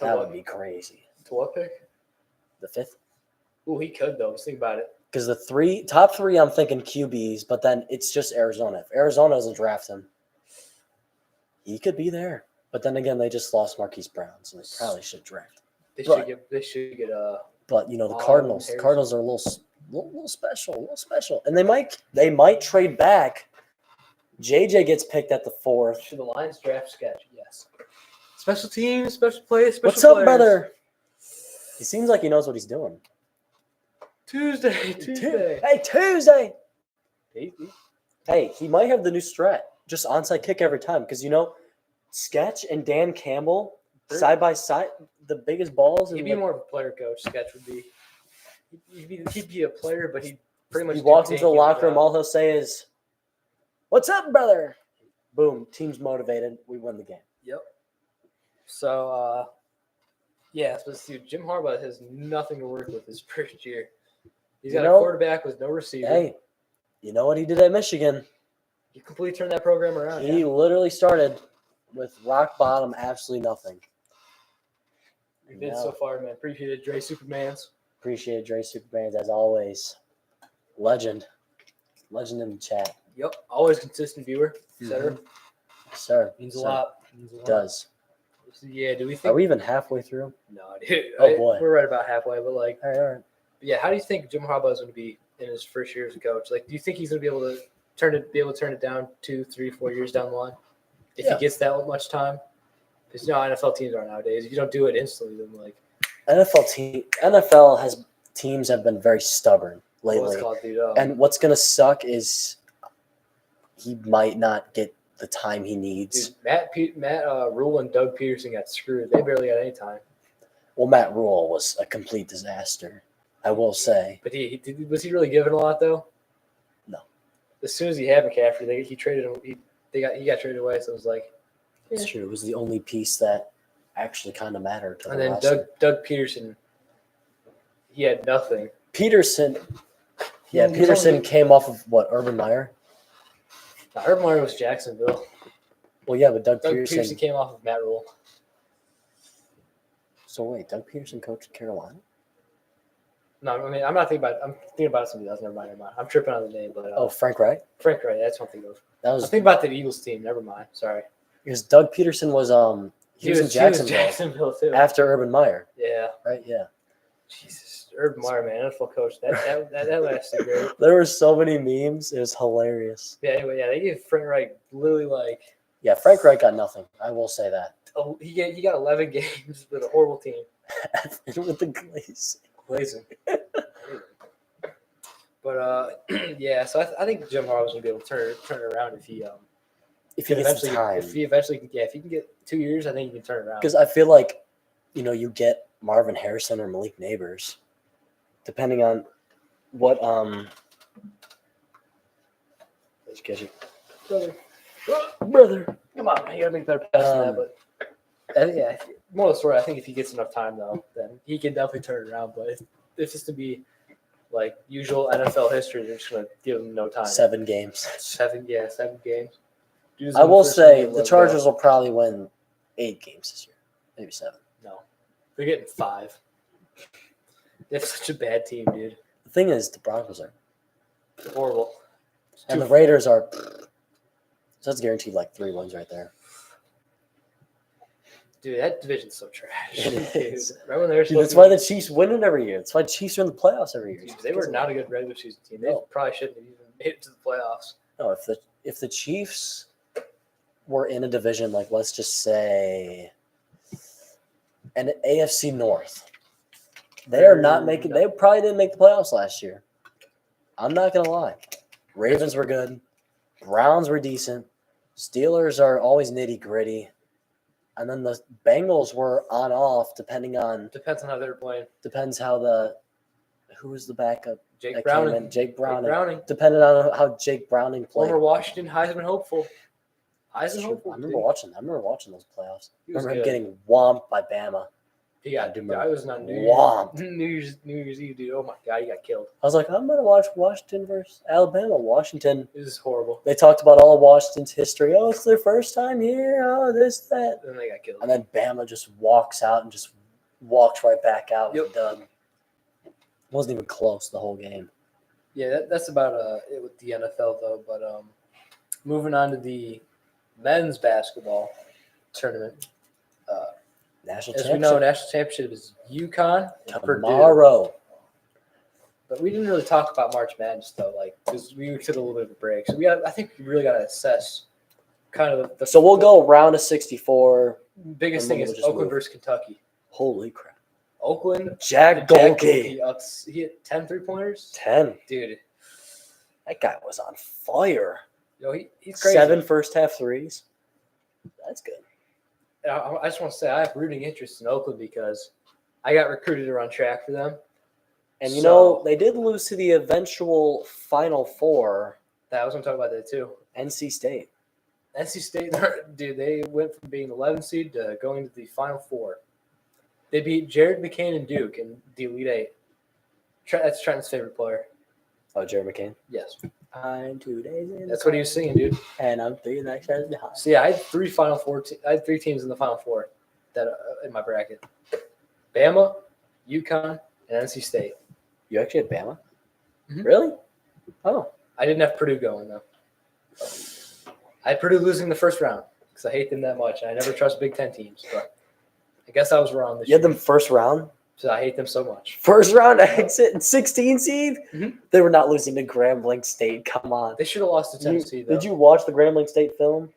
that would be crazy. To what pick? The fifth, Oh, he could though. Just think about it. because the top three, I'm thinking QBs, but then it's just Arizona. If Arizona doesn't draft him, he could be there. But then again, they just lost Marquise Brown, so they probably should draft. They Right. should get. They should get But the Harrison. Cardinals are a little special, and they might trade back. JJ gets picked at the 4th. Should the Lions draft sketch? Yes. Special teams, special plays, special What's up, players. brother? He seems like he knows what he's doing. Tuesday. Hey, Tuesday. Hey, he might have the new strat. Just onside kick every time. Because, Sketch and Dan Campbell, They're- side by side, the biggest balls. He'd And be more of a player coach. Sketch would be. He'd be a player, but he'd pretty much He do walks into the Dane locker room, job. all he'll say is, "What's up, brother?" Boom, team's motivated. We win the game. Yep. So, yeah, but dude, Jim Harbaugh has nothing to work with his first year. He's You got know- a quarterback with no receiver. Hey, you know what he did at Michigan? He completely turned that program around. He Yeah. literally started with rock bottom, absolutely nothing. We did No. so far, man. Appreciate it, Dre Supermans. Appreciate Dre Superbands as always. Legend in the chat. Yep, always consistent viewer, etc. Yes, sir. Means a Sir. lot. Means a lot. Does. So, yeah, do we Are think? we even halfway through? No, dude. Oh, boy. We're right about halfway, but like, All right. yeah. How do you think Jim Harbaugh is going to be in his first year as a coach? Like, do you think he's going to be able to turn it down 2, 3, 4 years down the line if Yeah. he gets that much time? Because you know how NFL teams are nowadays. If you don't do it instantly, then like, NFL has teams have been very stubborn what's lately. called, dude? And what's gonna suck is he might not get the time he needs. Dude, Matt Rule and Doug Peterson got screwed. They barely got any time. Well, Matt Rule was a complete disaster, I will say. But was he really given a lot though? No. As soon as he had McCaffrey, he traded him. He got traded away. So it was like, It's yeah. true. It was the only piece that actually kind of mattered to And the then roster. Doug Peterson, he had nothing. Peterson. He Yeah, was Peterson only- came off of what, Urban Meyer? Urban Meyer was Jacksonville. Well, yeah, but Doug Doug Peterson. Peterson came off of Matt Rule. So wait, Doug Peterson coached Carolina? No, I mean I'm not thinking about. I'm thinking about somebody else. Never mind. I'm tripping on the name, but Oh, Frank Wright. Frank Wright. That's one thing of. That I'm was thinking about the Eagles team. Never mind. Sorry. because Doug Peterson was he was in Jacksonville Jacksonville too. after Urban Meyer, Yeah. right? Yeah. Jesus, Urban Meyer, man, NFL coach. That lasted great. There were so many memes. It was hilarious. Yeah. Anyway, yeah, they gave Frank Wright literally like Yeah, Frank Wright got nothing. I will say that. he got 11 games with a horrible team. With the glaze. Blazing. But yeah, so I think Jim Harbaugh's gonna be able to turn it around if he If he gets the time. if he can get 2 years, I think he can turn it around. Because I feel like, you get Marvin Harrison or Malik Neighbors, depending on what let's get you. Brother. Come on, man, you gotta make better pass than that. Um, But yeah, more of the story. I think if he gets enough time though, then he can definitely turn it around. But if it's to be like usual NFL history, they're just gonna give him no time. 7 games. 7 games. Dude's I in the will first say game, the let's Chargers go. will probably win 8 games this year. Maybe 7. No, they're getting 5. They have such a bad team, dude. The thing is, the Broncos are. They're horrible. And the Raiders are. So that's guaranteed like 3 wins right there. Dude, that division's so trash. It is. Dude, remember when they were Dude, supposed that's to why be- the Chiefs win it every year. That's why Chiefs are in the playoffs every year. Dude, they were not a good regular season team. They No. probably shouldn't have even made it to the playoffs. No, if the Chiefs were in a division like, let's just say an AFC North, they are not making. They probably didn't make the playoffs last year. I'm not gonna lie. Ravens were good. Browns were decent. Steelers are always nitty gritty. And then the Bengals were on off depending on Depends on how they're playing. depends how who was the backup Jake that Browning. came in. Jake Browning. Browning. Depending on how Jake Browning played. Former Washington Heisman hopeful. That's Heisman true. hopeful. I remember watching those playoffs. I He was remember him good. getting whomped by Bama. He got. I do remember. I was not Whomped. New Year's Eve, dude. Oh my God, he got killed. I was like, I'm gonna watch Washington versus Alabama. Washington. It was horrible. They talked about all of Washington's history. Oh, it's their first time here. Oh, this, that. Then they got killed. And then Bama just walks out and just walks right back out Yep. with a dub. Wasn't even close the whole game. Yeah, that's about it with the NFL though. But moving on to the men's basketball tournament. National As we know, championship national championship is UConn and Purdue. tomorrow. But we didn't really talk about March Madness though, like because we took a little bit of a break. So I think we really got to assess kind of the. So we'll go round of 64. Biggest and thing then is we'll just Oakland move. versus Kentucky. Oakland crap. Oakland. Jack Golke. He hit 10 3-pointers. 10. Dude, That guy was on fire. yo, he's crazy. 7 first half threes. That's good. And I just want to say I have rooting interest in Oakland because I got recruited to run track for them. And you So- know, they did lose to the eventual Final Four, That was going to talk about that too. NC State. NC State, dude, they went from being 11 seed to going to the Final Four. They beat Jared McCain and Duke in the Elite Eight. That's Trenton's favorite player. Oh, Jerry McCain. Yes, I'm 2 days in. that's what he was singing, dude. And I'm 3 next years behind. So yeah, I had three Final Four. I had three teams in the Final Four that in my bracket: Bama, UConn, and NC State. You actually had Bama? Mhm. Really? Oh. I didn't have Purdue going though. I had Purdue losing the first round because I hate them that much. And I never trust Big Ten teams, but I guess I was wrong this You had year. them first round? So I hate them so much. First round exit and 16 seed? Mhm. They were not losing to Grambling State. Come on. They should have lost to Tennessee though. Did you watch the Grambling State film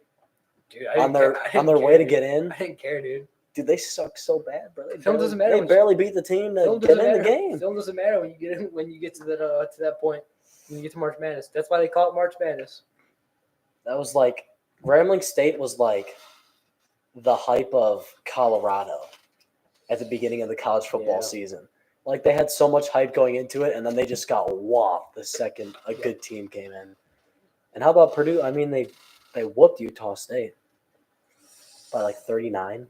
Dude, I on didn't their care. I didn't way care, to dude. get in? I didn't care, dude. Dude, they suck so bad, bro. They Film barely, doesn't matter They when you- barely beat the team to Film get doesn't in the matter. game. Film doesn't matter when you get to that point. When you get to March Madness, that's why they call it March Madness. That was like Grambling State was like the hype of Colorado at the beginning of the college football Yeah. season. Like they had so much hype going into it, and then they just got whopped the second a Yeah. good team came in. And how about Purdue? I mean, they whooped Utah State by like 39.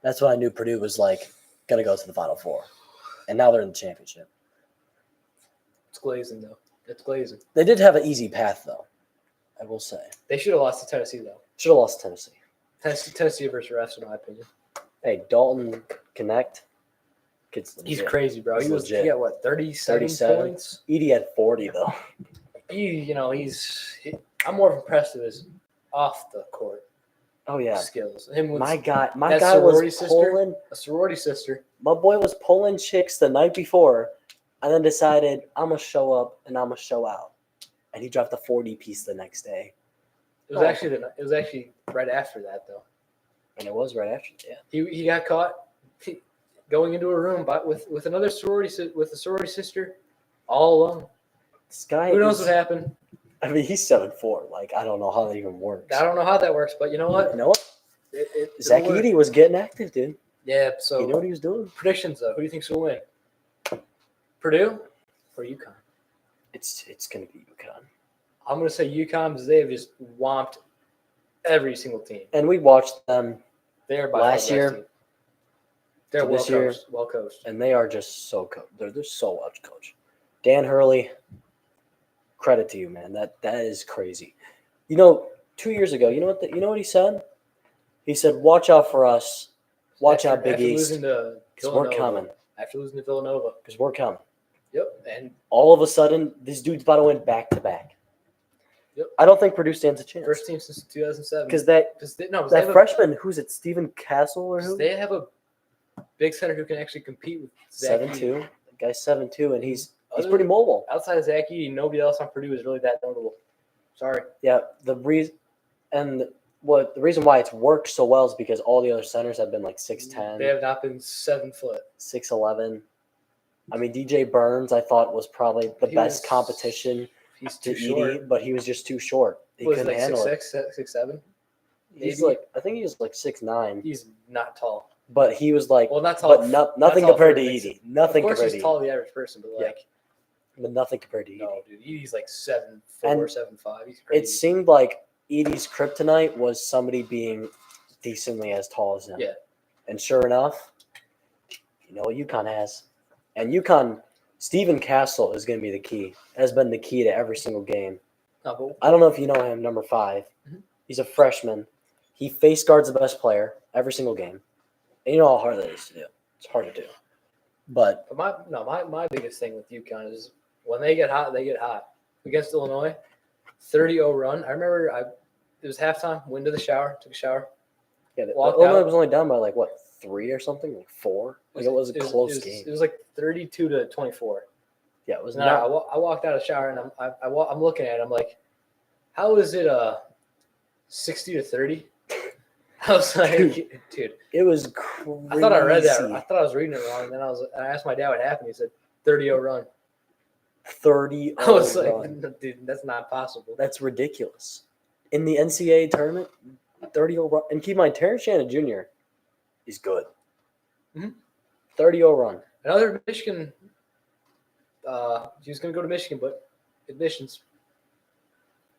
That's when I knew Purdue was like gonna go to the Final Four, and now they're in the championship. It's glazing though. It's glazing. They did have an easy path, though. I will say. They should have lost to Tennessee though. Should have lost to Tennessee. Tennessee versus refs, in my opinion. Hey, Dalton Connect. Kid's He's legit. crazy, bro. He's He legit. got what 37 37. points. Edie had 40 though. I'm more impressed with his off the court Oh yeah, skills. Him with my guy that was sorority sister? pulling. a sorority sister. My boy was pulling chicks the night before, and then decided I'm gonna show up and I'm gonna show out, and he dropped a 40 piece the next day, It was Oh. it was actually right after that though. and it was right after. Yeah, He got caught going into a room with another with a sorority sister, all alone. this guy. Who knows is- what happened? I mean, he's 7'4". Like I don't know how that even works. I don't know how that works, but you know what? You know what? It'll Zach work. Edey was getting active, dude. Yeah. He So knew what he was doing. predictions though. Who do you think's gonna win? Purdue or UConn? It's gonna be UConn. I'm gonna say UConn because they have just whomped every single team. And we watched them, They're by Last far the best year team. They're to well this year. coached. Well coached. and they are just so they're so well coached. Dan Hurley, credit to you, man. That is crazy. You know, 2 years ago, you know what he said? He said, "Watch out for us. Watch out, Big after East, losing to because we're Villanova. coming. After losing to Villanova. Because we're coming." Yep. And All of a sudden, this dude's about to win back to back. Yep. I don't think Purdue stands a chance first team since 2007. because that They freshman, who's it? Stephen Castle or who? They have a big center who can actually compete with Zach 7'2". Edey. The guy's 7'2", and he's Other pretty mobile. Outside of Zach Edey, nobody else on Purdue is really that notable. Sorry. Yeah, the reason why it's worked so well is because all the other centers have been like 6'10", They have not been 7 foot. 6'11". I mean, DJ Burns, I thought was probably the He best was- competition He's to too short. Edie, but he was just too short. He Was he couldn't like handle it. 6'6", 6'7"? He's maybe? like, I think he was like 6'9", He's not tall. but he was like, Well, not tall. but not nothing tall compared for to a big- Edie. Nothing Of course, compared he's to tall Edie. to the average person, but Yeah. like, But nothing compared to Edie. no, dude. Edie's like 7'4", And 7'5". He's It crazy. seemed like Edie's kryptonite was somebody being decently as tall as him. Yeah. And sure enough, you know what UConn has. And UConn, Stephen Castle is going to be the key. Has been the key to every single game. No, but I don't know if you know him, number 5. Mhm. He's a freshman. He face guards the best player every single game. And you know how hard that is to do. It's hard to do. But my biggest thing with UConn is when they get hot, they get hot. Against Illinois, 30-0 run. I remember it was halftime, went to the shower, took a shower. yeah, Walked Illinois out. was only down by like, what, 3 or something? Like 4? Like it was a close game. It was like 32-24. Yeah, it was No, not. I walked out of the shower and I'm looking at it. I'm like, how is it 60-30? I was like, dude, It was crazy. I thought I read that. I thought I was reading it wrong. And then I asked my dad what happened. He said 30-0 run. 30. I was like, run. dude, that's not possible. That's ridiculous. In the NCAA tournament, 30 run. And keep in mind, Terrence Shannon Jr. is good. Mhm. 30 run. Another Michigan He was going to go to Michigan, but admissions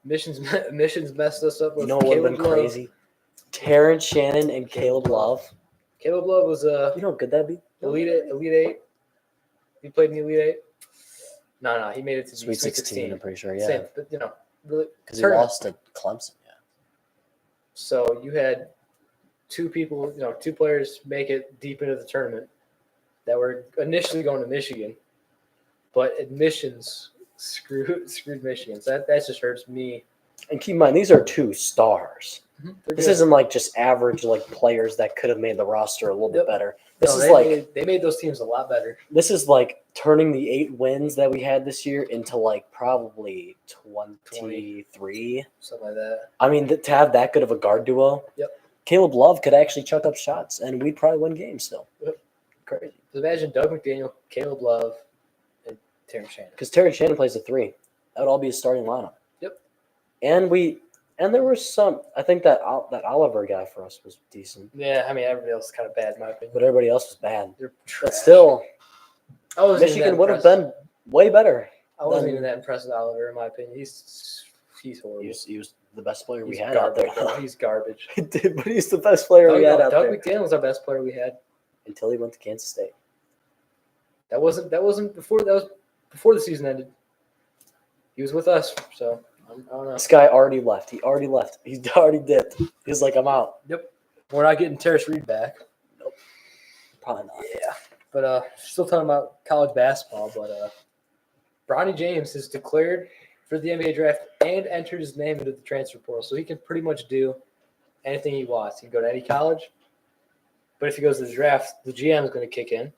messed us up. You With know what would have been Caleb Love. crazy? Terrence Shannon and Caleb Love. Caleb Love was You know how good that'd be? Elite Eight. He played in the Elite Eight. No, he made it to the Sweet 16, I'm pretty sure, yeah. Same, but really Because he tournament. lost to Clemson, yeah. So you had two people, two players make it deep into the tournament that were initially going to Michigan, but admissions screwed Michigan. So that just hurts me. And keep in mind, these are two stars. They're This good. isn't like just average like players that could have made the roster a little bit Yep. better. No, they made those teams a lot better. This is like turning the 8 wins that we had this year into like probably 23. Something like that. I mean, to have that good of a guard duo. Yep. Caleb Love could actually chuck up shots, and we'd probably win games still. Yep. Crazy. Just imagine Doug McDaniel, Caleb Love, and Terrence Shannon. Because Terrence Shannon plays a 3. That would all be a starting lineup. Yep. And there was some. I think that Oliver guy for us was decent, Yeah, I mean everybody else is kind of bad in my opinion. but everybody else was bad. They're But trash. still, I wasn't even Michigan that would have impressed. been way better. I wasn't than- even that impressed with Oliver in my opinion. He's horrible. He was the best player we He's had out garbage. there. bro. He's garbage. He did, but he's the best player we had out Doug there McDaniel was our best player we had. until he went to Kansas State. That wasn't before. That was before the season ended. He was with us, so I don't know. This guy already left. He already left. He already dipped. He's like, I'm out. We're not getting Terrace Reed back. Probably not. Yeah, but still talking about college basketball. But Bronny James has declared for the NBA draft and entered his name into the transfer portal, so he can pretty much do anything he wants. He can go to any college, but if he goes to the draft, the GM is going to kick in.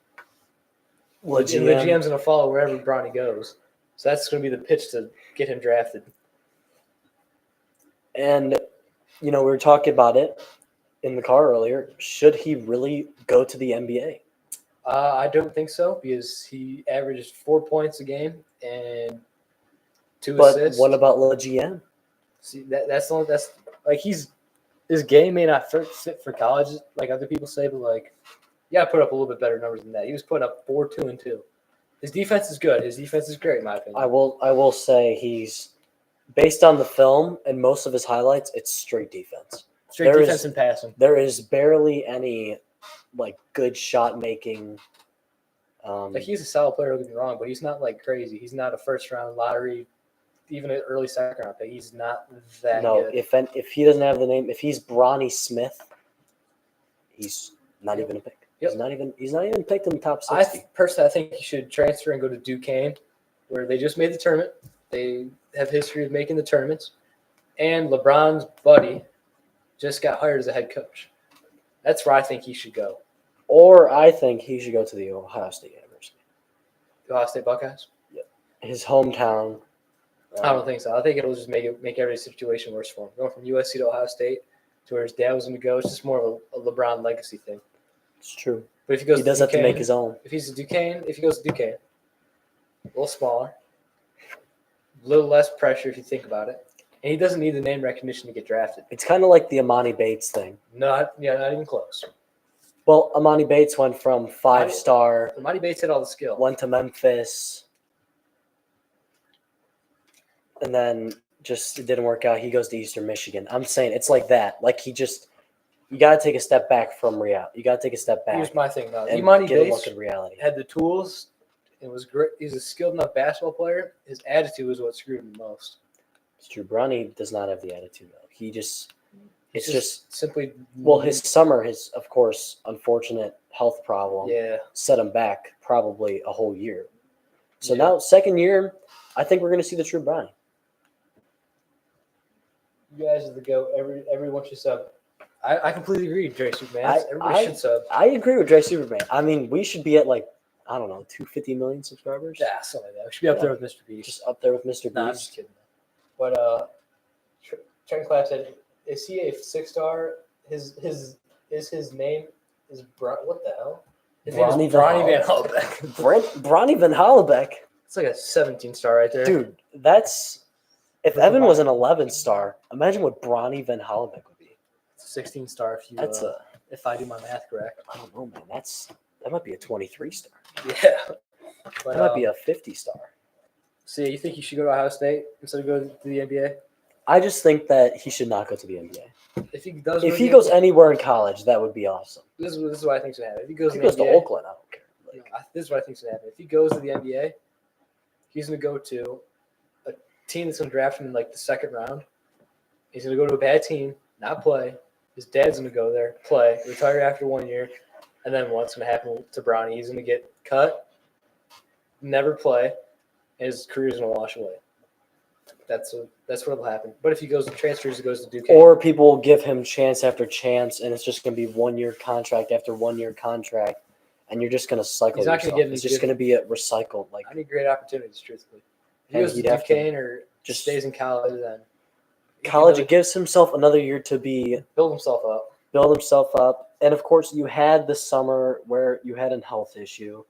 And the GM's going to follow wherever Bronny goes. So that's going to be the pitch to get him drafted. And, we were talking about it in the car earlier. Should he really go to the NBA? I don't think so because he averages 4 points a game and 2 But assists. what about Le GM? See, that's like his game may not fit for college like other people say, but like put up a little bit better numbers than that. He was putting up 4, 2, and 2. His defense is good. His defense is great, in my opinion. I will say he's based on the film and most of his highlights, it's straight defense. Straight there defense is- and passing. There is barely any like good shot making. Like he's a solid player, don't get me wrong, but he's not like crazy. He's not a first round lottery, even an early second round pick. He's not that no, good. if he doesn't have the name, if he's Bronny Smith, he's not even a pick. Yep. He's not even picked in the top 60. I think he should transfer and go to Duquesne, where they just made the tournament. They have history of making the tournaments, and LeBron's buddy just got hired as a head coach. That's where I think he should go. Or I think he should go to the Ohio State University, The Ohio State Buckeyes. his hometown. I don't think so. I think it'll just make every situation worse for him. Going from USC to Ohio State to where his dad was going to go, it's just more of a LeBron legacy thing. It's true. But if he goes, He does have to make his own. If he goes to Duquesne, a little smaller, a little less pressure if you think about it, and he doesn't need the name recognition to get drafted. It's kind of like the Amani Bates thing. Not even close. Well, Amani Bates went from 5-star, Monty Bates had all the skill. went to Memphis, and then just it didn't work out. He goes to Eastern Michigan. I'm saying it's like that. Like you got to take a step back from reality. You got to take a step back Here's my thing though. and Imani get a Bates look at reality. had the tools. It was great. He's a skilled enough basketball player. His attitude was what screwed him the most. It's true. Bronny does not have the attitude though. It's just simply his summer, his of course unfortunate health problem set him back probably a whole year. So now second year, I think we're going to see the true Bronny. You guys are the GOAT. Everyone should sub. I completely agree, Dre Superman. Everybody should sub. I agree with Dre Superman. I mean, we should be at like, I don't know, 250 million subscribers. Yeah, something like that. We should be up there with Mr. Beast. Just up there with Mr. Nah, I'm Beast. just kidding. But Trent Clapp said, "Is he a 6-star? His name is what the hell? His name Bronny is Bronny Van Halbeck. Bronny Van Hallebeck. It's like a 17-star right there, Dude, that's if Evan was an 11-star, imagine what Bronny Van Hallebeck would be. It's a 16-star if you if I do my math correct. I don't know, man. That might be a 23-star. Yeah. But, That might be a 50-star. See, you think he should go to Ohio State instead of going to the NBA? I just think that he should not go to the NBA. If he does, If go to he the goes NBA, anywhere in college, that would be awesome. this is what I think should happen. If he goes If to he the goes to NBA, Oakland, I don't care. this is what I think should happen. If he goes to the NBA, he's going to go to a team that's going to draft him in like the second round. He's going to go to a bad team, not play. His dad's going to go there, play, retire after 1 year, and then what's going to happen to Bronny? He's going to get cut, never play, and his career's going to wash away. That's what will happen. But if he goes to transfers, he goes to Duquesne. Or people will give him chance after chance, and it's just going to be 1 year contract after 1 year contract, and you're just going to cycle He's not gonna yourself. get any It's just good- going to be a recycled. Like, I need great opportunities, truthfully. If he And goes to he'd have to Duquesne or just- just stays in college, then he can college, really it gives himself another year to build himself up. build himself up. And of course, you had the summer where you had a health issue.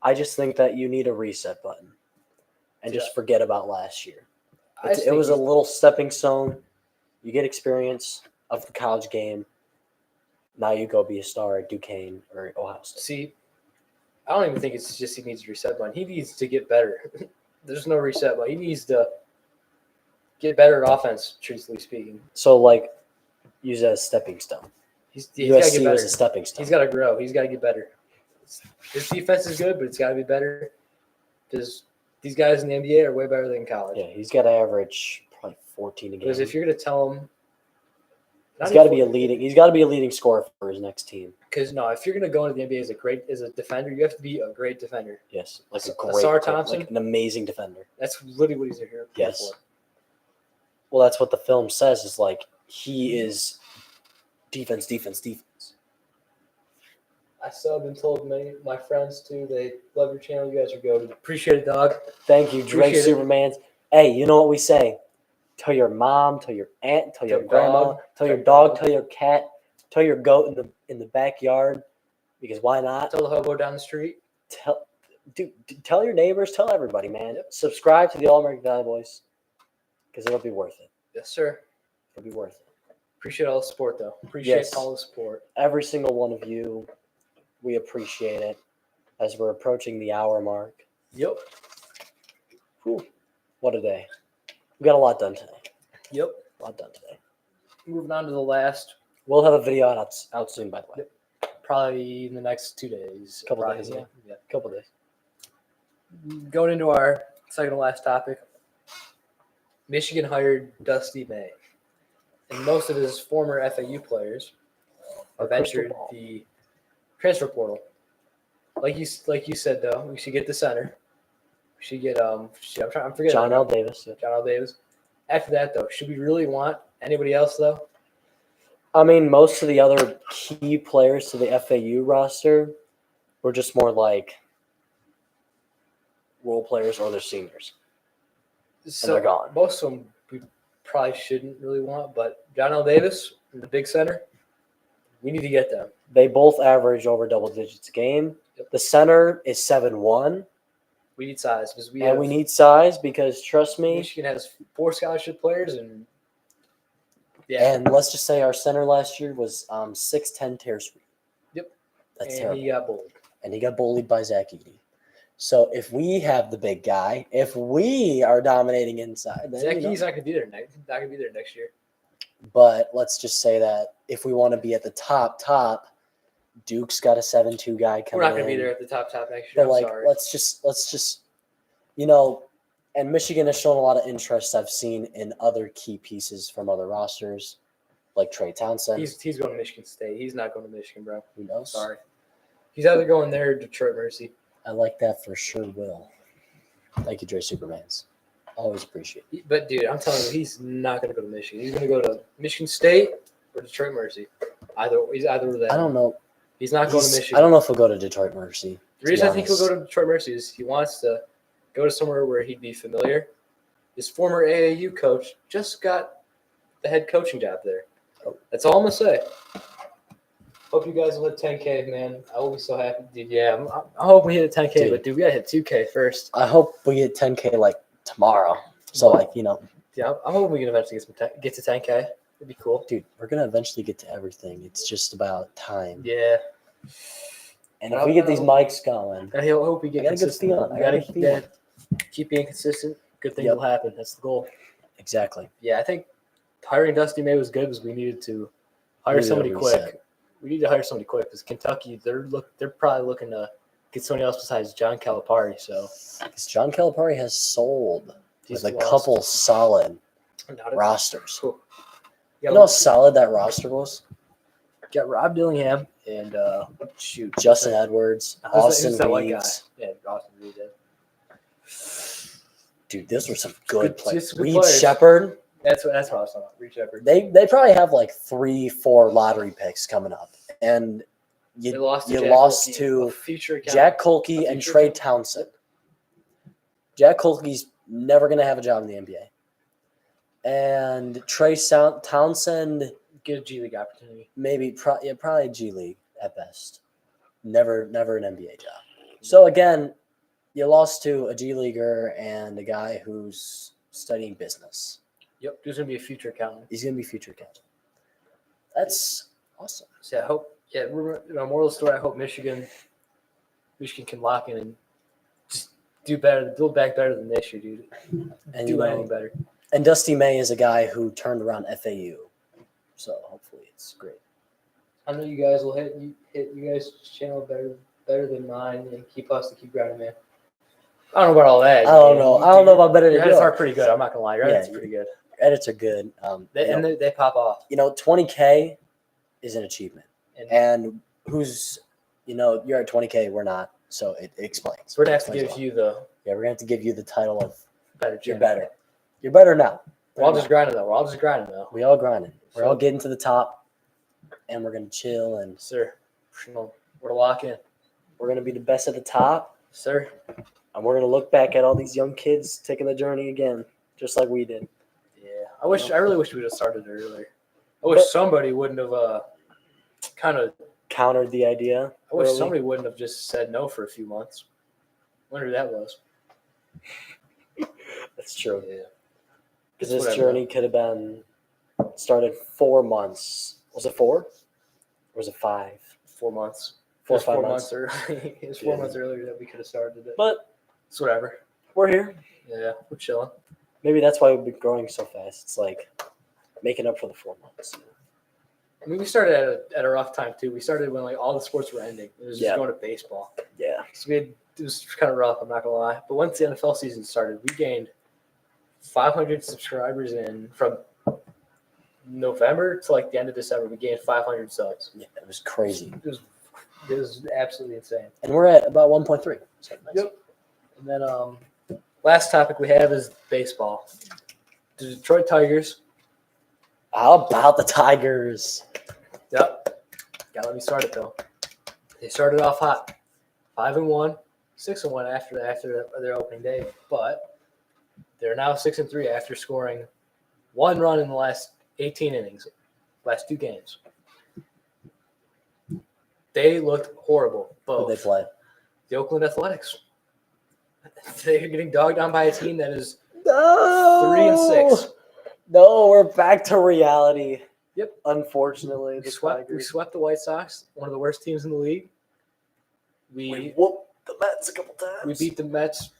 I just think that you need a reset button and just forget about last year. It was a little stepping stone. You get experience of the college game. Now you go be a star at Duquesne or Ohio State. See, I don't even think it's just he needs a reset button. He needs to get better. There's no reset button. He needs to get better at offense, truthfully speaking. So, like, use it as a stepping stone. He's got to get USC better. was a stepping stone. He's got to grow. He's got to get better. His defense is good, but it's got to be better. Because these guys in the NBA are way better than in college. Yeah, he's got to average probably 14 a game. Because if you're going to tell him, He's got to be a leading scorer for his next team. Because no, if you're going to go into the NBA as a defender, you have to be a great defender. Yes, like a Asar great, Thompson? like an amazing defender. That's literally what he's here Yes. for. Well, that's what the film says. Is like he is defense. I've still been told my friends too. They love your channel. You guys are goated. Appreciate it, dog. Thank you, Drake Appreciate it. Supermans. Hey, you know what we say? Tell your mom, tell your aunt, tell your your grandma, dog, tell your dog, tell your cat, tell your goat in the backyard. Because why not? Tell the hobo down the street. Tell your neighbors, tell everybody, man. Subscribe to the All American Valley Boys because it'll be worth it. Yes, sir. It'll be worth it. Appreciate all the support, though. Appreciate Yes. all the support. Every single one of you, we appreciate it as we're approaching the hour mark. Yep. Whew, what a day. We got a lot done today. Yep. A lot done today. Moving on to the last, We'll have a video out soon, by the way. probably in the next 2 days. Couple Probably, days, yeah. yeah. Couple days. Going into our second to last topic, Michigan hired Dusty May, and most of his former FAU players have Crystal entered ball. the transfer portal. Like you said, though, we should get the center. We should get I'm forgetting John L. Davis. Yeah. John L. Davis. After that, though, should we really want anybody else, though? I mean, most of the other key players to the FAU roster were just more like role players or they're seniors. So they're gone. Most of them we probably shouldn't really want, but John L. Davis, the big center, we need to get them. They both average over double digits a game. Yep. The center is 7'1", We need size because we need size because, trust me, Michigan has 4 scholarship players, and yeah, and let's just say our center last year was 6'10" Terry Sweet. Yep. That's and terrible. he got bullied. And he got bullied by Zach Edey. So if we have the big guy, if we are dominating inside, then, Zach you know. Edey's not gonna be there next year. But let's just say that if we want to be at the top, Duke's got a 7'2" guy coming in. We're not gonna be there at the top next year. But I'm like, sorry. let's just, you know, and Michigan has shown a lot of interest I've seen in other key pieces from other rosters, like Trey Townsend. He's going to Michigan State. He's not going to Michigan, bro. Who knows? Sorry. He's either going there or Detroit Mercy. I like that for sure. Will. Thank you, Dre Supermans. Always appreciate it. But dude, I'm telling you, he's not going to go to Michigan. He's going to go to Michigan State or Detroit Mercy. He's either of that. I don't know. He's not going to Michigan. I don't know if he'll go to Detroit Mercy. The reason I think he'll go to Detroit Mercy is he wants to go to somewhere where he'd be familiar. His former AAU coach just got the head coaching job there. That's all I'm gonna say. Hope you guys will hit 10K, man. I will be so happy, dude. Yeah, I hope we hit a 10K, Dude. but dude, we gotta hit 2K first. I hope we get 10K like tomorrow. So like, you know, Yeah, I'm hoping we can eventually get to 10K. It'd be cool. dude, we're gonna eventually get to everything. It's just about time. Yeah. And if we get these mics going, I hope we get I got a good consistent. feeling. We I got a gotta good keep, feeling. keep being consistent. Good things Yep. will happen. That's the goal. exactly. Yeah, I think hiring Dusty May was good because we needed to hire Needed a somebody quick. reset. We need to hire somebody quick because Kentucky, they're probably looking to get somebody else besides John Calipari. So Because John Calipari has sold he's with a lost. couple solid Not a- rosters. Cool. You know how solid that roster was? got Rob Dillingham and shoot Justin Edwards, Austin that white guy? Reeves. Yeah, Austin Reed. Dude, those were some good players. just good Reed players. Shepard. That's what I was talking about. Reed Shepard. They probably have like 3-4 lottery picks coming up. And They you lost to you Jack lost Kolke, to a future account. Jack Kolke A and future Trey account. Townsend. Jack Kolke's never going to have a job in the NBA. And Townsend, Get a G League opportunity. maybe probably G League at best. Never an NBA job. So again, you lost to a G Leaguer and a guy who's studying business. Yep, there's gonna be a future accountant. He's going to be future captain. That's awesome. So I hope. Yeah, moral of the story. I hope Michigan can lock in and just do better, build back better than this year, dude. And Do anything better. And Dusty May is a guy who turned around FAU. So hopefully it's great. I know you guys will hit you guys' channel better than mine and keep grinding, man. I don't know about all that. I don't know about better Your than edits yours. are pretty good. I'm not gonna lie. Your Yeah, edits are pretty good. Edits are good. They pop off. 20K is an achievement. And And who's, you're at 20K, we're not. So it explains. we're gonna have to Explains give a lot. you the Yeah, we're going to have to give you the title of better. you're channel. better. You're better now. We're all just grinding though. We all grinding. We're all So- getting to the top, and we're going to chill, and Sir, we're to lock in. we're going to be the best at the top, Sir, and we're going to look back at all these young kids taking the journey again, just like we did. yeah. I really wish we would have started earlier. I wish But- somebody wouldn't have kind of. Countered the idea. I wish early. somebody wouldn't have just said no for a few months. Wonder who that was. That's true. Yeah. Because It's this whatever. journey could have been started 4 months. Was it 4? Or was it 5? 4 months. 4 or It was 5 4 months. months early. It was 4 Yeah. months earlier that we could have started it. But It's whatever. we're here. Yeah, we're chilling. Maybe that's why we've been growing so fast. It's like making up for the 4 months. I mean, we started at a rough time too. We started when like all the sports were ending. It was just Yeah. going to baseball. Yeah. So it was kind of rough. I'm not gonna lie. But once the NFL season started, we gained 500 subscribers from November to like the end of December. We gained 500 subs. Yeah, it was crazy. It was absolutely insane. And we're at about 1.3. So nice. Yep. And then last topic we have is baseball. The Detroit Tigers. How about the Tigers? Yep. Gotta let me start it though. They started off hot, 5-1, 6-1 after their opening day, but they're now 6-3 after scoring 1 run in the last 18 innings, last 2 games. They looked horrible. Who Both they play? the Oakland Athletics. They're getting dogged on by a team that is No. 3-6. No, we're back to reality. Yep. Unfortunately, We the swept Tigers. the White Sox, one of the worst teams in the league. We whooped the Mets a couple times. We beat the Mets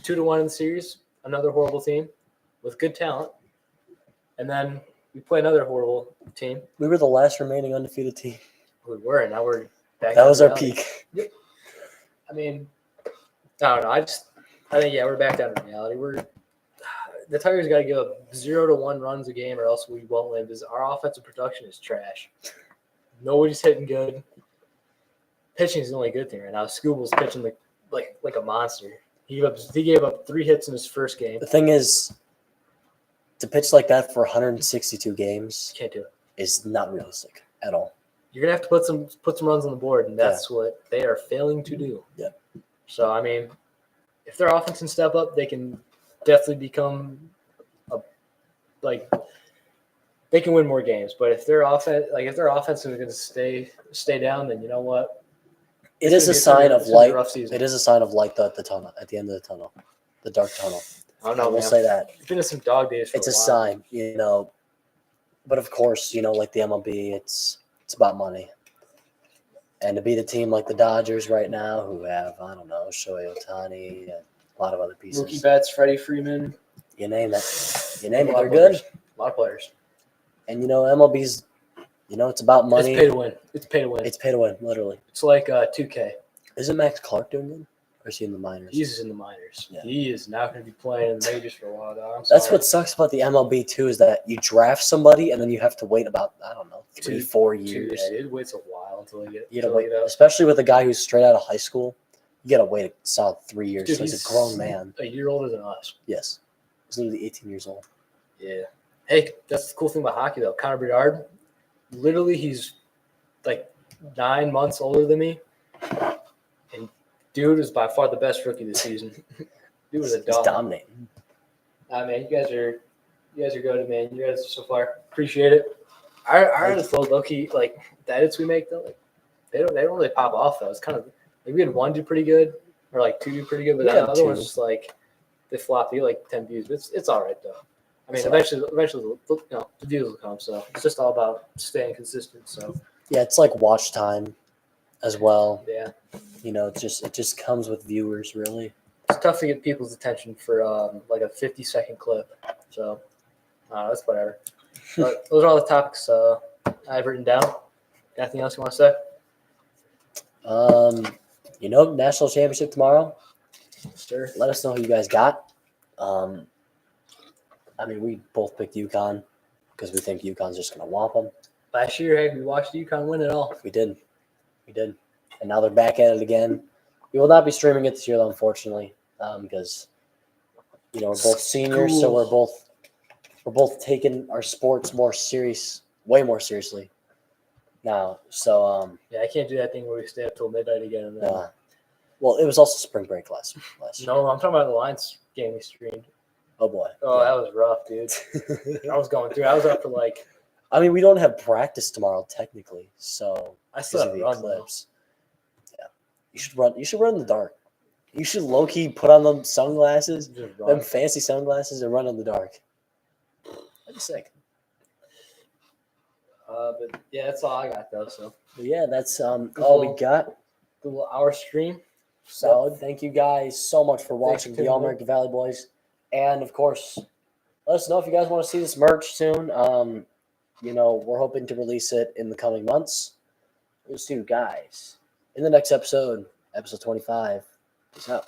2-1 in the series. Another horrible team with good talent. And then we play another horrible team. We were the last remaining undefeated team. We were, and now we're back. That to was our reality. peak. I mean, I don't know. I think we're back down to reality. The Tigers got to give up 0 to 1 runs a game, or else we won't win. Because our offensive production is trash. Nobody's hitting good. Pitching is the only good thing right now. Scooble's pitching like a monster. He gave up 3 hits in his first game. The thing is, to pitch like that for 162 games Can't do it. is not realistic at all. You're gonna have to put some runs on the board, and that's what they are failing to do. Yeah. So I mean, if their offense can step up, they can definitely become they can win more games. But if their offense is going to stay down, then you know what? It is a It's gonna sign be- of it's gonna be a light. rough season. It is a sign of light at the tunnel, at the end of the tunnel, the dark tunnel. I don't I know. will Man. say that. It's been some dog days. For It's a while. sign, But of course, like the MLB, it's about money. And to beat a team like the Dodgers right now, who have, I don't know, Shohei Ohtani, and a lot of other pieces. Mookie Betts, Freddie Freeman. You name it. You name it. A lot They're of good. players. A lot of players. And, MLB's, it's about money. It's pay to win. It's pay to win. It's pay to win, literally. It's like 2K. Isn't Max Clark doing good? Or is he in the minors? He's in the minors. Yeah. He is not going to be playing in the majors for a while, dog. I'm That's sorry. what sucks about the MLB, too, is that you draft somebody and then you have to wait about, I don't know, 3-4 years. It waits a while until they get. You gotta until wait, they get up. especially with a guy who's straight out of high school. You gotta wait a solid 3 years. Dude, So he's a grown man. A year older than us. Yes, he's literally 18 years old. Yeah. Hey, that's the cool thing about hockey, though. Connor Bedard, literally, he's like 9 months older than me. And dude is by far the best rookie this season. Dude was a He's dog. dominating. Man, you guys are good, man. You guys so far appreciate it. Our edits, though, low-key, like the edits we make, though, like they don't really pop off though. It's kind of like we had one do pretty good, or like two do pretty good, but We then the had other two. one's just like they flop. They get like 10 views. But it's all right though. I mean, So- eventually, the views will come. So it's just all about staying consistent. So Yeah, it's like watch time as well. yeah, It just comes with viewers, really. it's tough to get people's attention for like a 50-second clip. So that's whatever. But those are all the topics I've written down. Got anything else you want to say? National championship tomorrow. Sure. Let us know who you guys got. We both picked UConn because we think UConn's just gonna whomp them. Last year, hey, we watched UConn win it all. We did. And now they're back at it again. We will not be streaming it this year, though, unfortunately, because we're both seniors, so we're both taking our sports way more seriously now. So Yeah, I can't do that thing where we stay up till midnight again. And then, well, it was also spring break last year. no, I'm talking about the Lions game we streamed. Oh boy. Oh, that was rough, dude. I was going through. I was up for like. We don't have practice tomorrow technically, so I still because have of a the run though. eclipse. Yeah, you should run in the dark. You should low key put on them sunglasses, Just them run. fancy sunglasses, and run in the dark. That'd be sick. But yeah, that's all I got though. So But yeah, that's all we got. the little hour stream. Solid. Thank you guys so much for watching for the tuning All in. American Valley Boys, and of course, let us know if you guys want to see this merch soon. We're hoping to release it in the coming months. We'll see you guys in the next episode 25. Peace out.